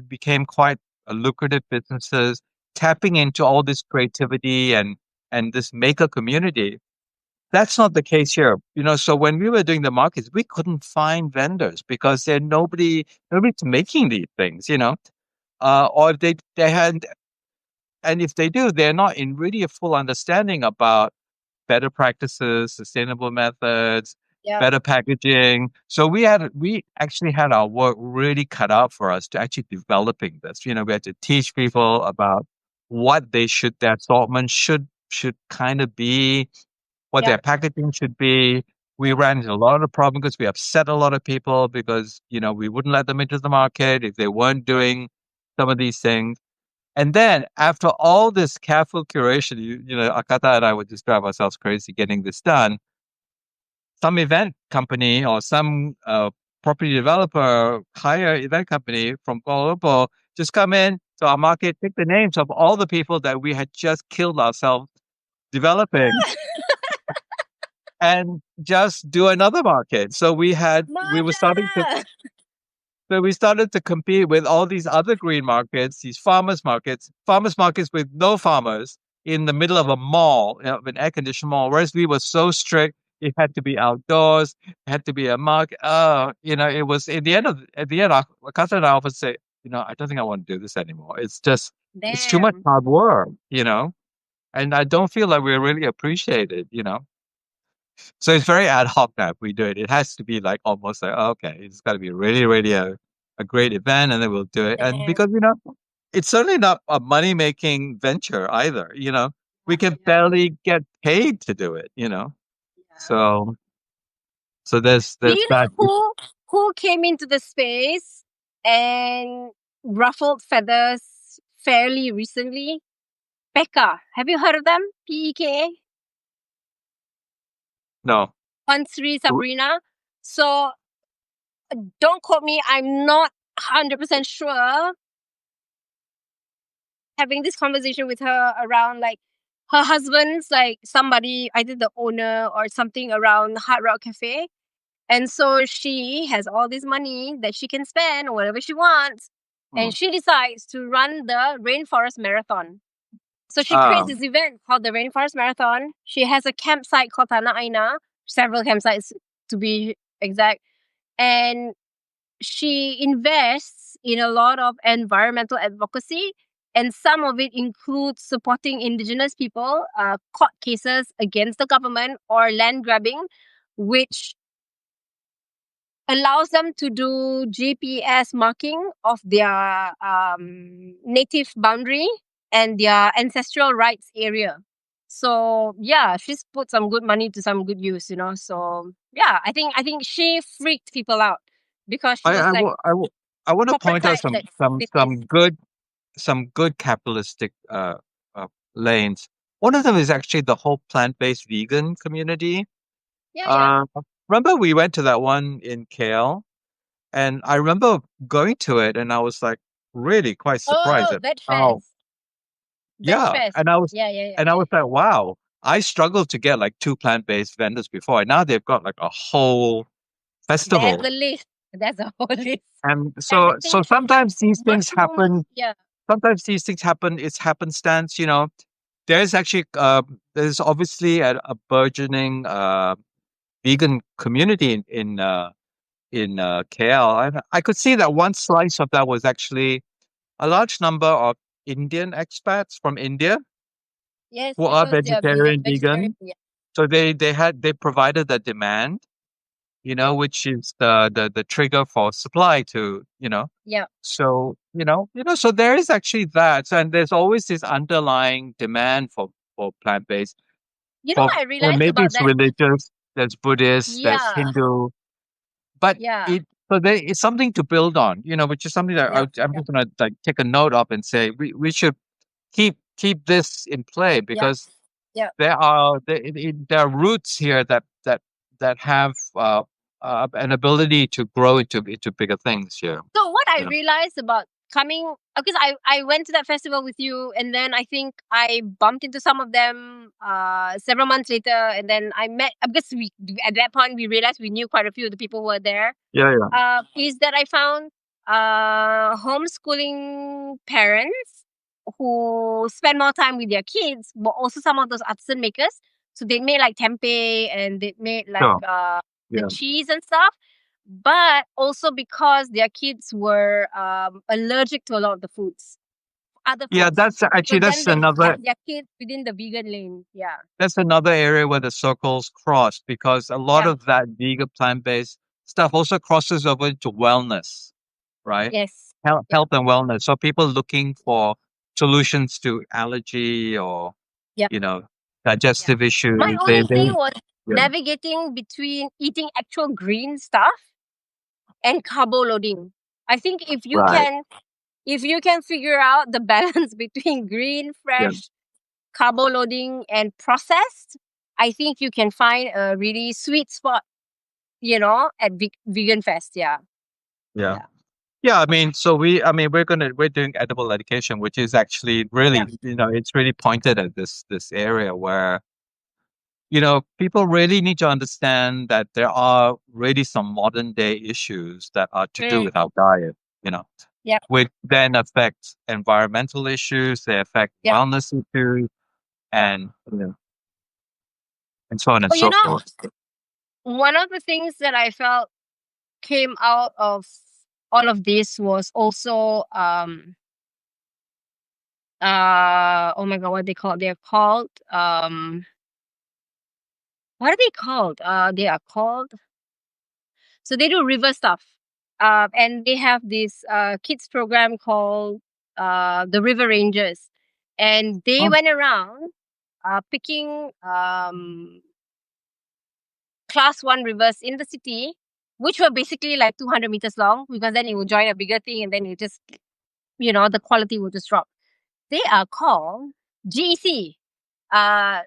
became quite lucrative businesses, tapping into all this creativity and this maker community. That's not the case here. So when we were doing the markets, we couldn't find vendors because nobody's making these things. Or if they had, and if they do, they're not in really a full understanding about better practices, sustainable methods, Yeah. better packaging. So we actually had our work really cut out for us to actually developing this. We had to teach people about what their assortment should kind of be, what Yeah. their packaging should be. We ran into a lot of problems because we upset a lot of people because, we wouldn't let them into the market if they weren't doing some of these things. And then after all this careful curation, Akata and I would just drive ourselves crazy getting this done. Some event company or some property developer hire event company from Kuala Lumpur, just come in to our market, take the names of all the people that we had just killed ourselves developing and just do another market. So Mana? we started to compete with all these other green markets, these farmers markets with no farmers in the middle of a mall, of an air conditioned mall. Whereas we were so strict, it had to be outdoors, it had to be a market. It was at the end, our cousin and I often say, I don't think I want to do this anymore. It's too much Damn. hard work. And I don't feel like we're really appreciated. So it's very ad hoc that we do it. It has to be like almost like, okay, it's got to be really, really a great event, and then we'll do it. And because Damn. it's certainly not a money making venture either. We can barely get paid to do it. So Do there's you that. know who came into the space and ruffled feathers fairly recently? Pekka. Have you heard of them? PEKA? No. Pansri Sabrina. So don't quote me. I'm not 100% sure. Having this conversation with her around like her husband's like somebody, either the owner or something around Hard Rock Cafe. And so she has all this money that she can spend whatever she wants. And Hmm. she decides to run the Rainforest Marathon. So she Ah, creates this event called the Rainforest Marathon. She has a campsite called Tanah Aina, several campsites to be exact. And she invests in a lot of environmental advocacy. And some of it includes supporting indigenous people, court cases against the government or land grabbing, which allows them to do GPS marking of their native boundary and their ancestral rights area. So yeah, she's put some good money to some good use, So yeah, I think she freaked people out because she I was I, like wa- I, wa- I want to corporate point out types some that some did this. some good capitalistic lanes. One of them is actually the whole plant-based vegan community. Yeah, yeah. Uh, Remember we went to that one in KL, and I remember going to it, and I was like really quite surprised Oh, at Veg how, Fest. Veg yeah, Fest. and I was Yeah, yeah, yeah. and I was like, wow, I struggled to get like two plant-based vendors before, and now they've got like a whole There's festival. a list. There's a whole list. And so Everything from sometimes these things mushroom. happen. Yeah. Sometimes these things happen. It's happenstance. There's actually there's obviously a burgeoning vegan community in KL. And I could see that one slice of that was actually a large number of Indian expats from India Yes, who are because they are vegan, vegetarian, vegetarian. vegan. Yeah. So they provided the demand, Yeah. which is the trigger for supply to. Yeah. So, so there is actually that. And there's always this underlying demand for plant-based. You know For what I realized maybe about it's that? religious, there's Buddhist, there's Yeah. Hindu, but Yeah. there is something to build on, which is something that Yeah. I'm Yeah. just gonna like take a note of and say we should keep this in play Yeah. because Yeah. there are roots here that have an ability to grow into bigger things here. So what I Yeah. realized about coming, because I went to that festival with you, and then I think I bumped into some of them several months later, and then I met because we at that point we realized we knew quite a few of the people who were there. Yeah, yeah. Is that I found homeschooling parents who spend more time with their kids, but also some of those artisan makers. So they made like tempeh and they made like Sure. the Yeah. cheese and stuff. But also because their kids were allergic to a lot of the foods, other Yeah, foods. So then they kept their kids within the vegan lane. Yeah. that's another area where the circles cross because a lot Yeah. of that vegan plant-based stuff also crosses over into wellness, right? Yes. Health, Yeah. health and wellness. So people looking for solutions to allergy or, Yeah. you know, Yeah. digestive My issues. only thing was Yeah, navigating between eating actual green stuff and carbo loading. I think right. if you can figure out the balance between green, Yeah, fresh, carbo loading and processed, I think you can find a really sweet spot, at Vegan Fest. Yeah. yeah. Yeah. Yeah, we're doing edible education, which is actually Yeah. really, it's really pointed at this area where people really need to understand that there are really some modern day issues that are to do Mm. with our diet, you know, Yeah. which then affect environmental issues, they affect Yeah. wellness issues, and and so on and Oh, so forth. one of the things that I felt came out of all of this was also oh my god, what they called? They're called what are they called? They are called, so they do river stuff. And they have this kids program called the river rangers, and they Oh, went around picking class 1 rivers in the city, which were basically like 200 meters long, because then it will join a bigger thing and then it just, the quality will just drop. They are called GEC, uh,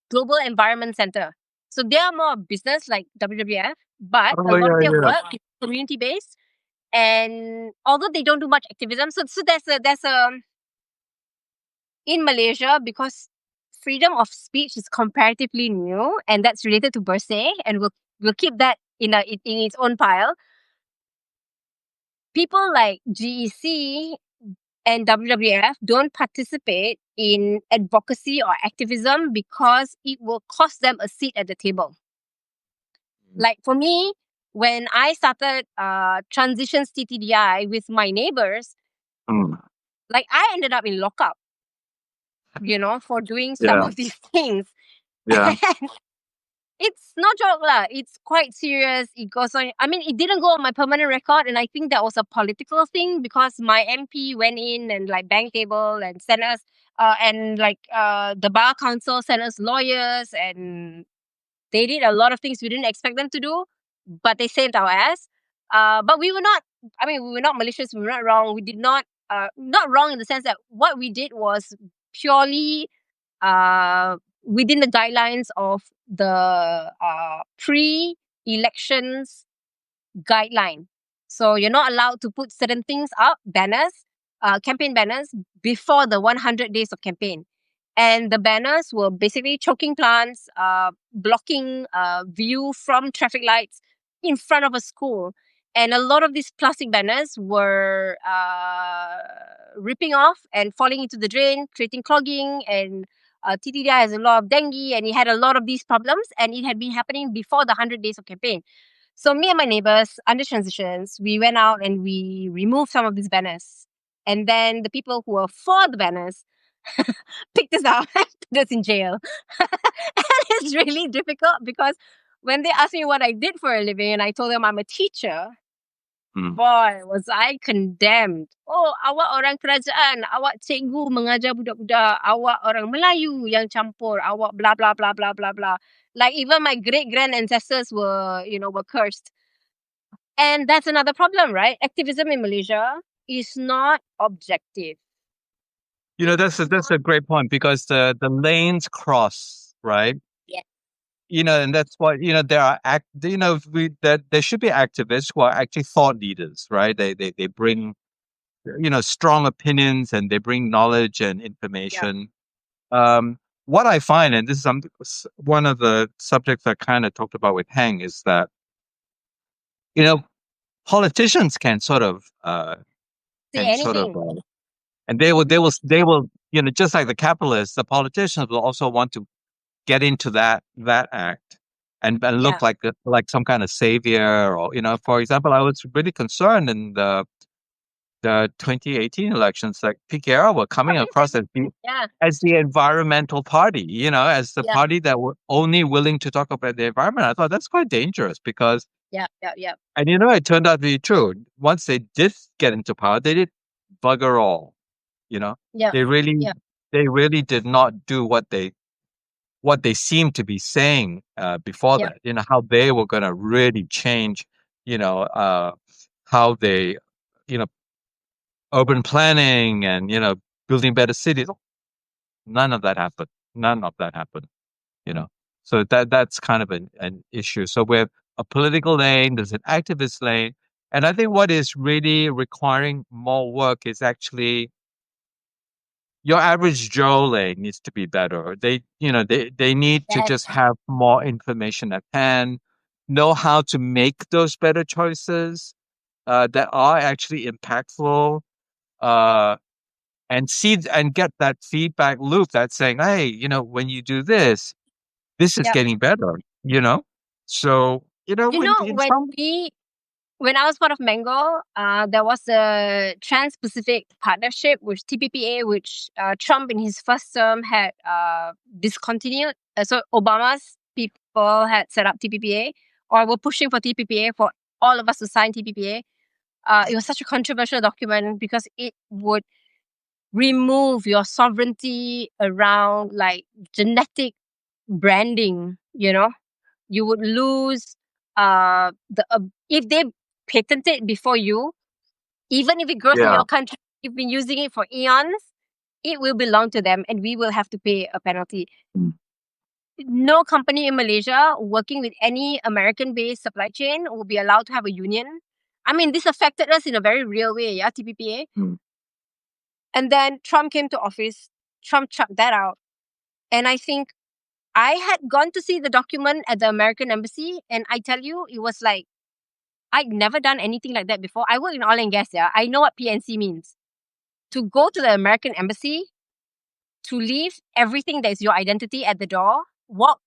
Global Environment Center. So they are more business like WWF, but a oh lot of yeah, their yeah. work is community based. And although they don't do much activism, so there's a in Malaysia, because freedom of speech is comparatively new, and that's related to Bersih, and we'll keep that in its own pile. People like GEC and WWF don't participate in advocacy or activism because it will cost them a seat at the table. Like for me, when I started Transitions TTDI with my neighbors, Mm, like I ended up in lockup, for doing some yeah, of these things. yeah. It's no joke lah. It's quite serious. It goes on. I mean, it didn't go on my permanent record, and I think that was a political thing because my MP went in and like bang table and sent us, the bar council sent us lawyers, and they did a lot of things we didn't expect them to do, but they saved our ass. But we were not. I mean, we were not malicious. We were not wrong. We did not. Not wrong in the sense that what we did was purely within the guidelines of the pre-elections guideline. So you're not allowed to put certain things up, banners, campaign banners, before the 100 days of campaign. And the banners were basically choking plants, blocking view from traffic lights in front of a school. And a lot of these plastic banners were ripping off and falling into the drain, creating clogging. And TTDI has a lot of dengue, and it had a lot of these problems. And it had been happening before the 100 days of campaign. So me and my neighbors, under transitions, we went out and we removed some of these banners. And then the people who were for the banners picked us up and put us in jail. And it's really difficult because when they asked me what I did for a living and I told them I'm a teacher, Mm. boy, was I condemned. Oh, awak orang kerajaan, awak cikgu mengajar budak-budak, awak orang Melayu yang campur, awak blah blah blah blah blah blah. Like even my great grand ancestors were cursed. And that's another problem, right? Activism in Malaysia is not objective. That's a great point because the lanes cross, right? Yeah. And that's why there are that there should be activists who are actually thought leaders, right? They bring strong opinions and they bring knowledge and Yeah. information. What I find, and this is one of the subjects I kind of talked about with Heng, is that you know politicians can sort of Say can sort of anything. and they will just like the capitalists, the politicians will also want to get into that act and Yeah. look like some kind of savior. Or for example, I was really concerned in the 2018 elections, like PKR were coming across Yeah. as the environmental party, as the Yeah. party that were only willing to talk about the environment. I thought that's quite dangerous because, Yeah. Yeah. Yeah. and it turned out to be true. Once they did get into power, they did bugger all. You know, Yeah. they really, Yeah. they really did not do what they seemed to be saying before Yeah. that. How they were going to really change. How they, you know, urban planning and building better cities. None of that happened. None of that happened. You know, so that's kind of an issue. So we have a political lane, there's an activist lane, and I think what is really requiring more work is actually your average Joe lane needs to be better. They need to Yes. just have more information at hand, know how to make those better choices that are actually impactful. And see and get that feedback loop that's saying, hey, when you do this is Yeah. getting better, so in When some when I was part of Mango, there was a Trans-Pacific Partnership with TPPA, which Trump in his first term had discontinued. So Obama's people had set up TPPA, or were pushing for TPPA for all of us to sign TPPA. it was such a controversial document because it would remove your sovereignty around like genetic branding. You would lose if they patent it before you, even if it grows in Yeah. your country, you've been using it for eons, it will belong to them and we will have to pay a penalty. Mm. No company in Malaysia working with any American-based supply chain will be allowed to have a union. I mean, this affected us in a very real way, yeah, TPPA. Mm. And then Trump came to office. Trump chucked that out. And I think I had gone to see the document at the American embassy, and I tell you, it was like, I'd never done anything like that before. I work in oil and gas, yeah. I know what PNC means. To go to the American embassy, to leave everything that is your identity at the door, walk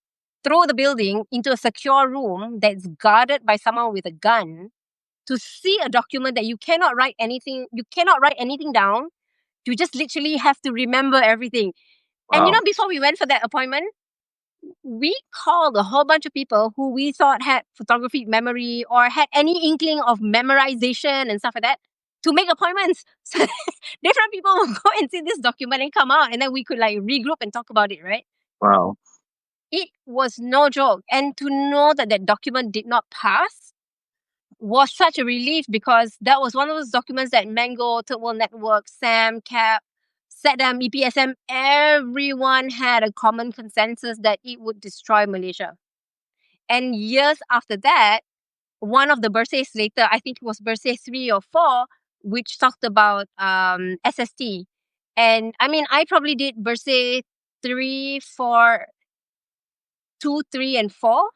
through the building into a secure room that's guarded by someone with a gun, to see a document that you cannot write anything down. You just literally have to remember everything. And Wow. before we went for that appointment, we called a whole bunch of people who we thought had photographic memory or had any inkling of memorization and stuff like that to make appointments. So different people will go and see this document and come out, and then we could like regroup and talk about it, right? Wow. It was no joke. And to know that that document did not pass was such a relief, because that was one of those documents that Mango, Third World Network, SAM, CAP, SETDAM, EPSM, everyone had a common consensus that it would destroy Malaysia. And years after that, one of the Bursays later, I think it was Bursay 3 or 4, which talked about SST. And I mean, I probably did Bursay 3, 4, 2, 3, and 4.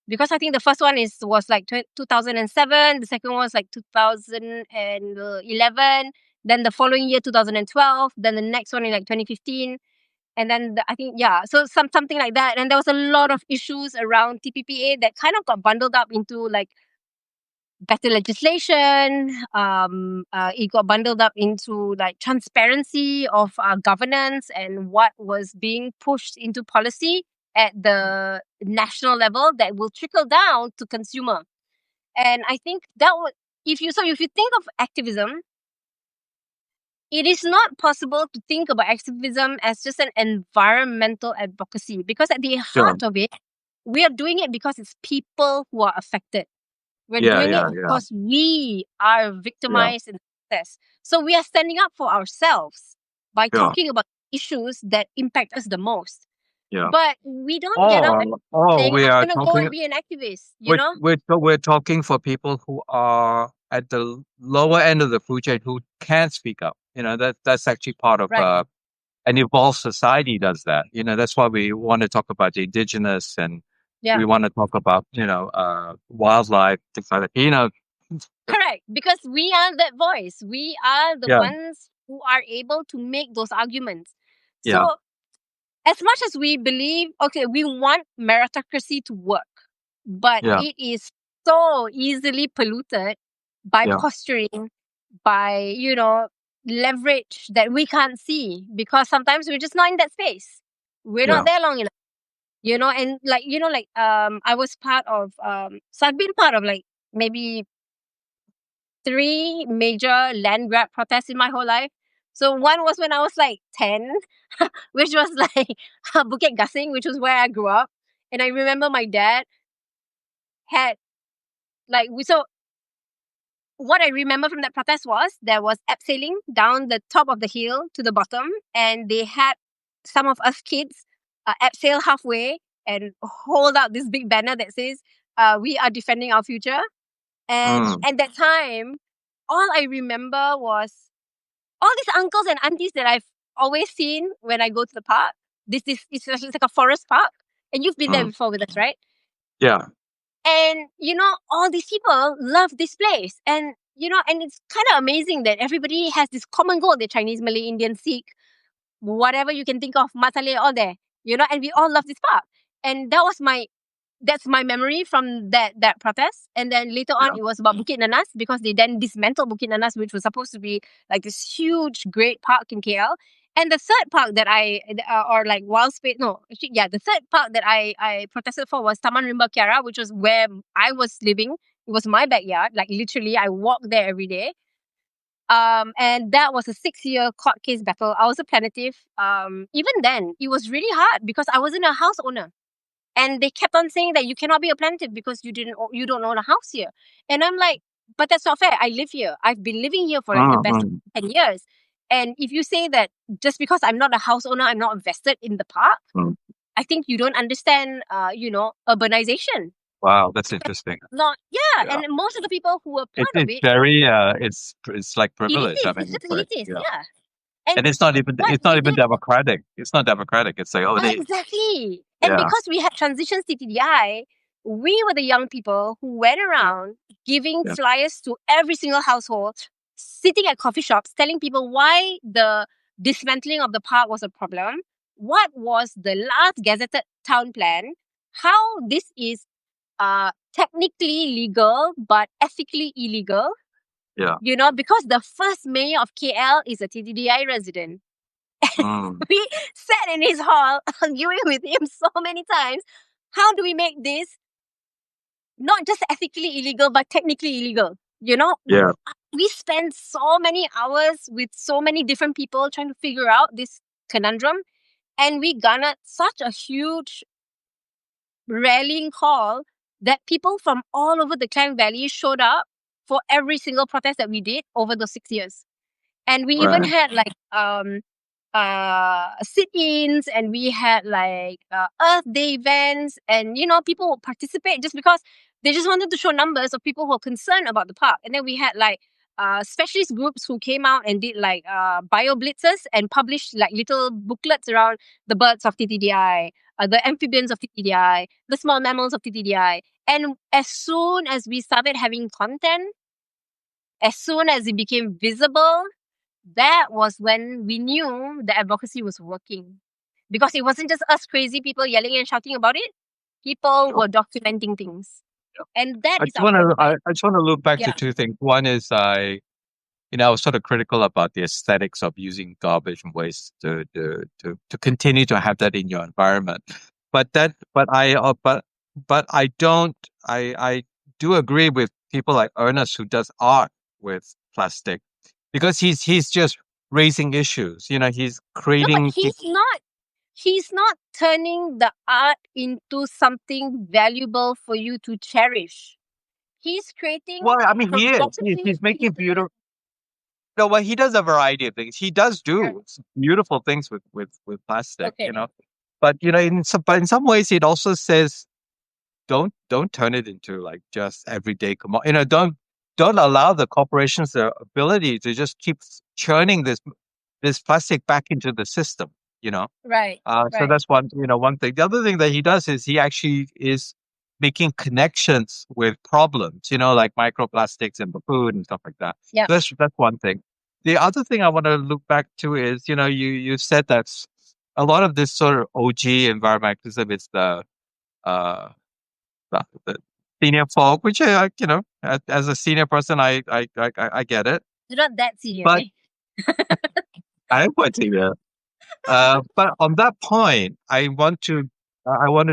Because I think the first one was like 2007, the second one was like 2011, then the following year 2012, then the next one in like 2015, and then I think so something like that. And there was a lot of issues around TPPA that kind of got bundled up into like better legislation. It got bundled up into like transparency of governance and what was being pushed into policy at the national level that will trickle down to consumer. And I think that would, if you think of activism, it is not possible to think about activism as just an environmental advocacy, because at the Sure. heart of it, we are doing it because it's people who are affected. We're Yeah. doing Yeah. it Yeah. because we are Yeah. victimized in this. So we are standing up for ourselves by Yeah. talking about issues that impact us the most. Yeah. But we don't get up and saying, We I'm are going to go talking. and be an activist, We're talking for people who are at the lower end of the food chain who can't speak up. That's actually part of Right. an evolved society does that. That's why we want to talk about the indigenous, and Yeah. we want to talk about wildlife, things like that. Correct. Because we are that voice. We are the Yeah. ones who are able to make those arguments. Yeah. So as much as we believe, okay, we want meritocracy to work, but Yeah. it is so easily polluted by Yeah. posturing, by, leverage that we can't see, because sometimes we're just not in that space. We're Yeah. not there long enough, and I was part of, so I've been part of like maybe 3 major land grab protests in my whole life. So one was when I was like 10, which was like Bukit Gasing, which was where I grew up. And I remember my dad had so what I remember from that protest was there was abseiling down the top of the hill to the bottom, and they had some of us kids abseil halfway and hold out this big banner that says, we are defending our future. And at that time, all I remember was all these uncles and aunties that I've always seen when I go to the park. It's like a forest park, and you've been there before with us, right? Yeah. And all these people love this place, and and it's kind of amazing that everybody has this common goal: the Chinese, Malay, Indian, Sikh, whatever you can think of, Matalay, all there, and we all love this park. And that's my memory from that protest. And then later on, it was about Bukit Nanas, because they then dismantled Bukit Nanas, which was supposed to be like this huge, great park in KL. And the third park that or like wild space, no, actually, the third park that I protested for was Taman Rimba Kiara, which was where I was living It was my backyard. Like literally, I walked there every day. And that was a 6-year court case battle. I was a plaintiff. Even then, it was really hard because I wasn't a house owner. And they kept on saying that you cannot be a plaintiff because you don't own a house here. And I'm like, but that's not fair. I live here. I've been living here for like the best of Mm. 10 years. And if you say that just because I'm not a house owner, I'm not invested in the park, Mm. I think you don't understand, urbanization. Wow, that's interesting. Not, yeah. Yeah. And most of the people who were part of It's it, very it's like privilege. I elitist. It's mean, just it's like, elitist. yeah. Yeah. And And what it's not they even did, democratic. It's not democratic. It's like, oh, they, exactly. And yeah, because we had transitions to TDI, we were the young people who went around giving yeah, flyers to every single household, sitting at coffee shops, telling people why the dismantling of the park was a problem, what was the last gazetted town plan, how this is technically legal but ethically illegal, yeah. because the first mayor of KL is a TDI resident. Mm, We sat in his hall arguing with him so many times. How do we make this not just ethically illegal, but technically illegal? yeah, We spent so many hours with so many different people trying to figure out this conundrum. And we garnered such a huge rallying call that people from all over the Klang Valley showed up for every single protest that we did over those 6 years. And we even right, had like sit-ins, and we had like Earth Day events, and people would participate just because they just wanted to show numbers of people who are concerned about the park. And then we had like specialist groups who came out and did like bio blitzes and published like little booklets around the birds of TTDI, the amphibians of TTDI, the small mammals of TTDI. And as soon as we started having content, as soon as it became visible, that was when we knew the advocacy was working. Because it wasn't just us crazy people yelling and shouting about it. People sure. were documenting things. Yeah. And that is our point. I just want to loop back to Yeah. two things. One is I was sort of critical about the aesthetics of using garbage and waste to continue to have that in your environment. But I don't, I do agree with people like Ernest who does art with plastic because he's just raising issues. He's No, but creating, he's not turning the art into something valuable for you to cherish. He's creating well, I mean, he is. provocative He's making pieces. beautiful. No, well, he does a variety of things. He does Yeah. do some beautiful things with plastic, Okay. But in some ways, it also says don't turn it into like just everyday commodity. Don't allow the corporations the ability to just keep churning this plastic back into the system. You know, Right. so Right. that's one thing. The other thing that he does is he actually is making connections with problems, like microplastics in the food and stuff like that. Yeah. So that's one thing. The other thing I want to look back to is, you said that a lot of this sort of OG environmentalism is uh the senior folk, which as a senior person, I get it, You're not that senior, but okay? I am quite senior. But on that point, I want to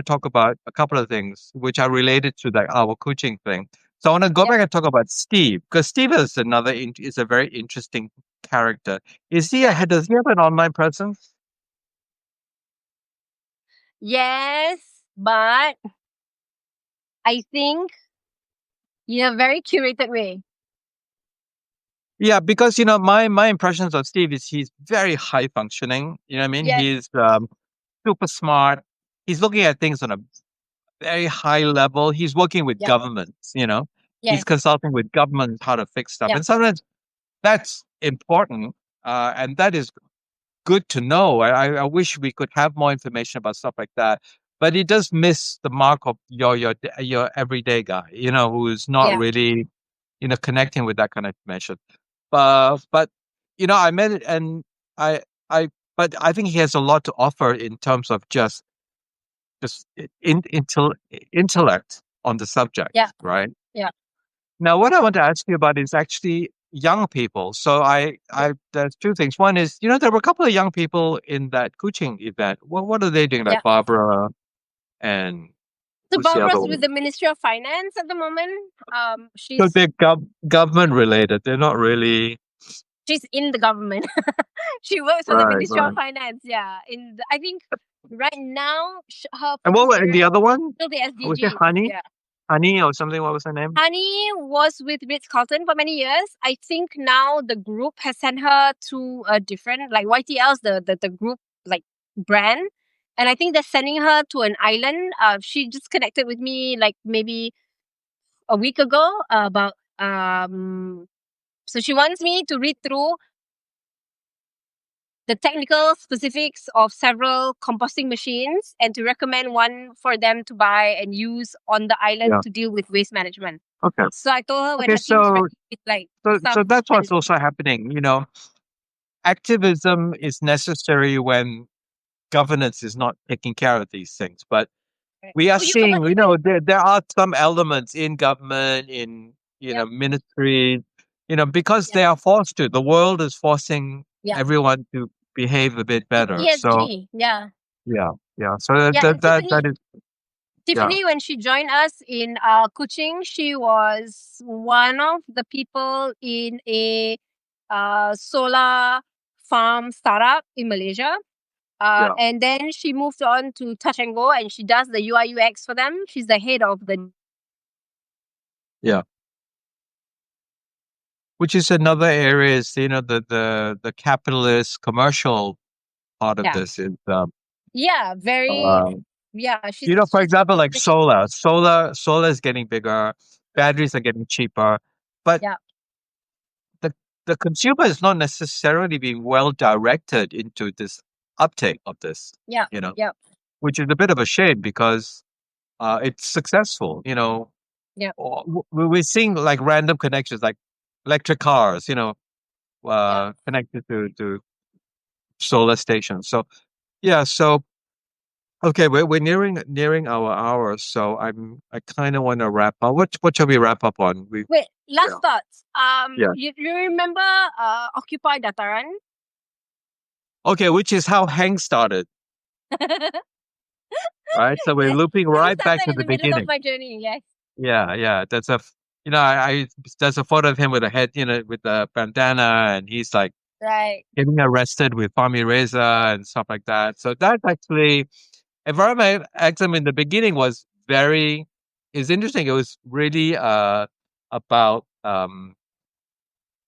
talk about a couple of things which are related to our coaching thing. So I want to go Yeah. back and talk about Steve because Steve is is a very interesting character. Yeah. Does he have an online presence? Yes, but I think in a very curated way. Yeah, because my impressions of Steve is he's very high functioning. You know what I mean? Yes. He's super smart. He's looking at things on a very high level. He's working with Yep. governments. He's Yes. consulting with governments how to fix stuff, Yep. and sometimes that's important, and that is good to know. I wish we could have more information about stuff like that, but it does miss the mark of your everyday guy, who's not Yeah. really, connecting with that kind of information. But I met it, and I I but I think he has a lot to offer in terms of just intellect on the subject, Yeah. right? Yeah. Now, what I want to ask you about is actually young people. So Yeah. there's two things. One is, there were a couple of young people in that coaching event. What are they doing? Yeah. Like Barbara and So Who's the other Barbara's one? with the Ministry of Finance at the moment. So She's they're government related. They're not really she's in the government. She works for the right, Ministry of right. Finance. Yeah, I think right now her And focus and area the is other one? still the Was it SDGs. Honey? Yeah. Honey or something? What was her name? Honey was with Ritz-Carlton for many years. I think now the group has sent her to a different, like YTL's the group like brand, and I think they're sending her to an island. She just connected with me like maybe a week ago about So she wants me to read through the technical specifics of several composting machines and to recommend one for them to buy and use on the island Yeah. to deal with waste management. Okay. So I told her when Okay. her team's So ready with like so stuff. that's And what's also happening. Activism is necessary when governance is not taking care of these things. But we are oh, but seeing, even there are some elements in government, in yeah, ministry, because yeah, they are forced to. The world is forcing yeah. everyone to behave a bit better. So ESG, yeah, yeah, yeah. So yeah. And that is yeah, Tiffany, when she joined us in Kuching, she was one of the people in a solar farm startup in Malaysia. yeah, And then she moved on to Touch and Go, and she does the UI UX for them. She's the head of the yeah. Which is another area is the capitalist commercial part of yeah, this is yeah, very uh, yeah. for She's example, like the, solar is getting bigger, batteries are getting cheaper, but yeah, the the consumer is not necessarily being well directed into this uptake of this, yeah, you know, yeah, which is a bit of a shame because it's successful, yeah, We're seeing like random connections, like electric cars, yeah. connected to solar stations. So yeah, so okay, we're nearing our hour, so I kind of want to wrap up. What shall we wrap up on? Wait, last Yeah, thoughts. yeah. You remember Occupy Dataran? Okay, which is how Hank started, right? So we're Yes, looping that right back started to in the the middle of beginning. my journey. Yes, Yeah, yeah. That's there's a photo of him with a head, with a bandana, and he's like right. getting arrested with Fahmi Reza and stuff like that. So that's actually environment activism in the beginning was is interesting. It was really about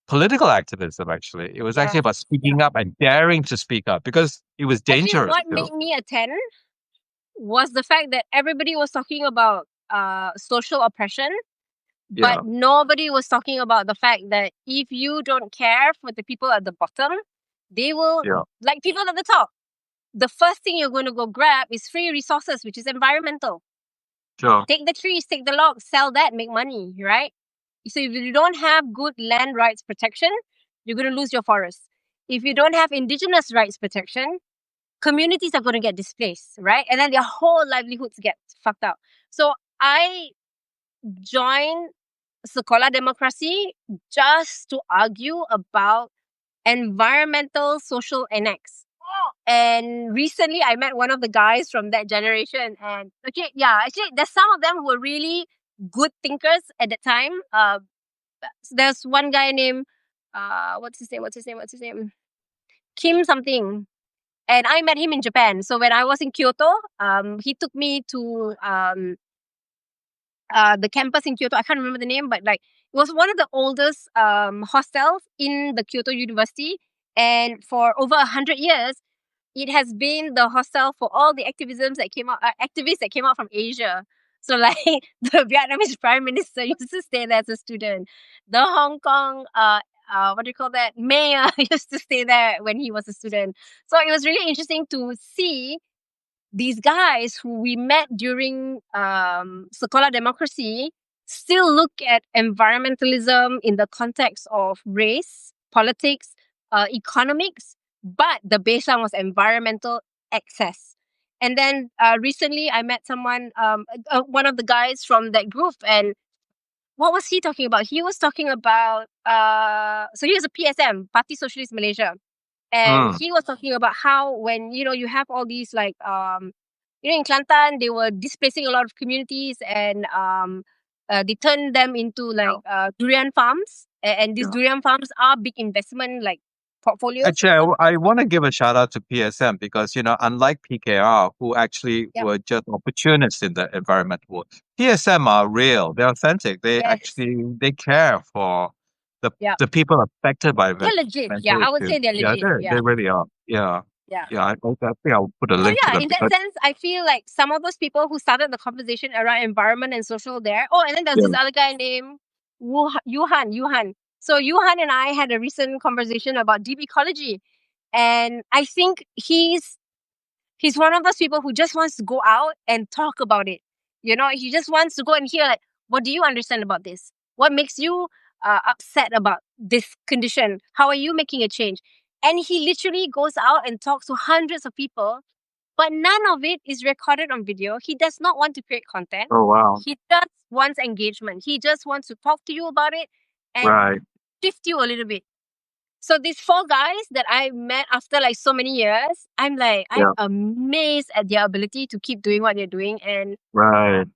political activism. Actually, it was actually Yeah, about yeah. speaking up and daring to speak up because it was Actually, dangerous what too. made me attend was the fact that everybody was talking about social oppression, Yeah, but nobody was talking about the fact that if you don't care for the people at the bottom, they will, yeah, like people at the top, the first thing you're going to go grab is free resources, which is environmental. sure, Take the trees, take the logs, sell that, make money, right? So if you don't have good land rights protection, you're going to lose your forests. If you don't have indigenous rights protection, communities are going to get displaced, right? And then their whole livelihoods get fucked up. So I joined Sekolah Demokrasi just to argue about environmental social annex. And recently I met one of the guys from that generation, and actually there's some of them who were really good thinkers at that time. There's one guy named what's his name? Kim something. And I met him in Japan. So when I was in Kyoto, he took me to the campus in Kyoto. I can't remember the name, but like it was one of the oldest hostels in the Kyoto University. And for over 100 years, it has been the hostel for all the activists that came out from Asia. So like the Vietnamese prime minister used to stay there as a student. The Hong Kong what do you call that? Mayor used to stay there when he was a student. So it was really interesting to see these guys who we met during Sekolah Demokrasi still look at environmentalism in the context of race, politics, economics, but the baseline was environmental access. And then recently I met someone, one of the guys from that group, and what was he talking about? He was talking about, so he was a PSM, Parti Socialist Malaysia. And mm, he was talking about how when, you have all these like in Kelantan, they were displacing a lot of communities, and they turned them into like durian farms. And these Yeah. durian farms are big investment like portfolios. Actually, I want to give a shout out to PSM because, unlike PKR, who actually Yep. were just opportunists in the environmental world, PSM are real. They're authentic. They Yes. actually they care for Yep. the people affected by They're legit. environmental Yeah, I would issues. say they're Yeah, legit. they Yeah. really are. Yeah, Yeah. yeah. I think I'll put a So link to yeah, them in that because sense, I feel like some of those people who started the conversation around environment and social there. Oh, and then there's yeah. this other guy named Yuhan. So Yuhan and I had a recent conversation about deep ecology, and I think he's one of those people who just wants to go out and talk about it. He just wants to go and hear like, what do you understand about this? What makes you upset about this condition? How are you making a change? And he literally goes out and talks to hundreds of people, but none of it is recorded on video. He does not want to create content. Oh wow. He just wants engagement. He just wants to talk to you about it and Right. shift you a little bit. So these four guys that I met after like so many years, I'm Yeah. amazed at their ability to keep doing what they're doing. And Right.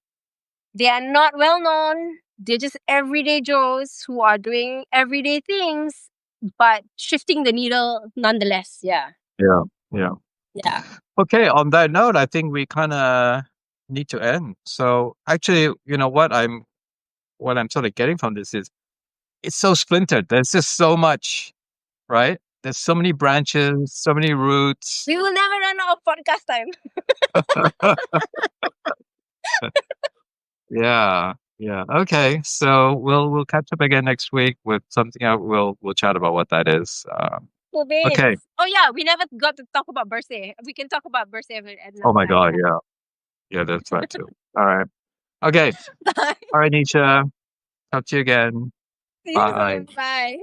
they are not well known. They're just everyday Joes who are doing everyday things, but shifting the needle nonetheless. Yeah. Yeah. Yeah. Yeah. Okay. On that note, I think we kind of need to end. So actually, what I'm sort of getting from this is it's so splintered. There's just so much, right? There's so many branches, so many roots. We will never run out of podcast time. Yeah, yeah. Okay, so we'll catch up again next week with something else. We'll chat about what that is. Cool Okay. beans. Oh yeah, we never got to talk about birthday. We can talk about birthday at Oh another my time. God, yeah, yeah. That's right too. All right. Okay. Bye. All right, Nisha. Talk to you again. See you Bye. soon. Bye.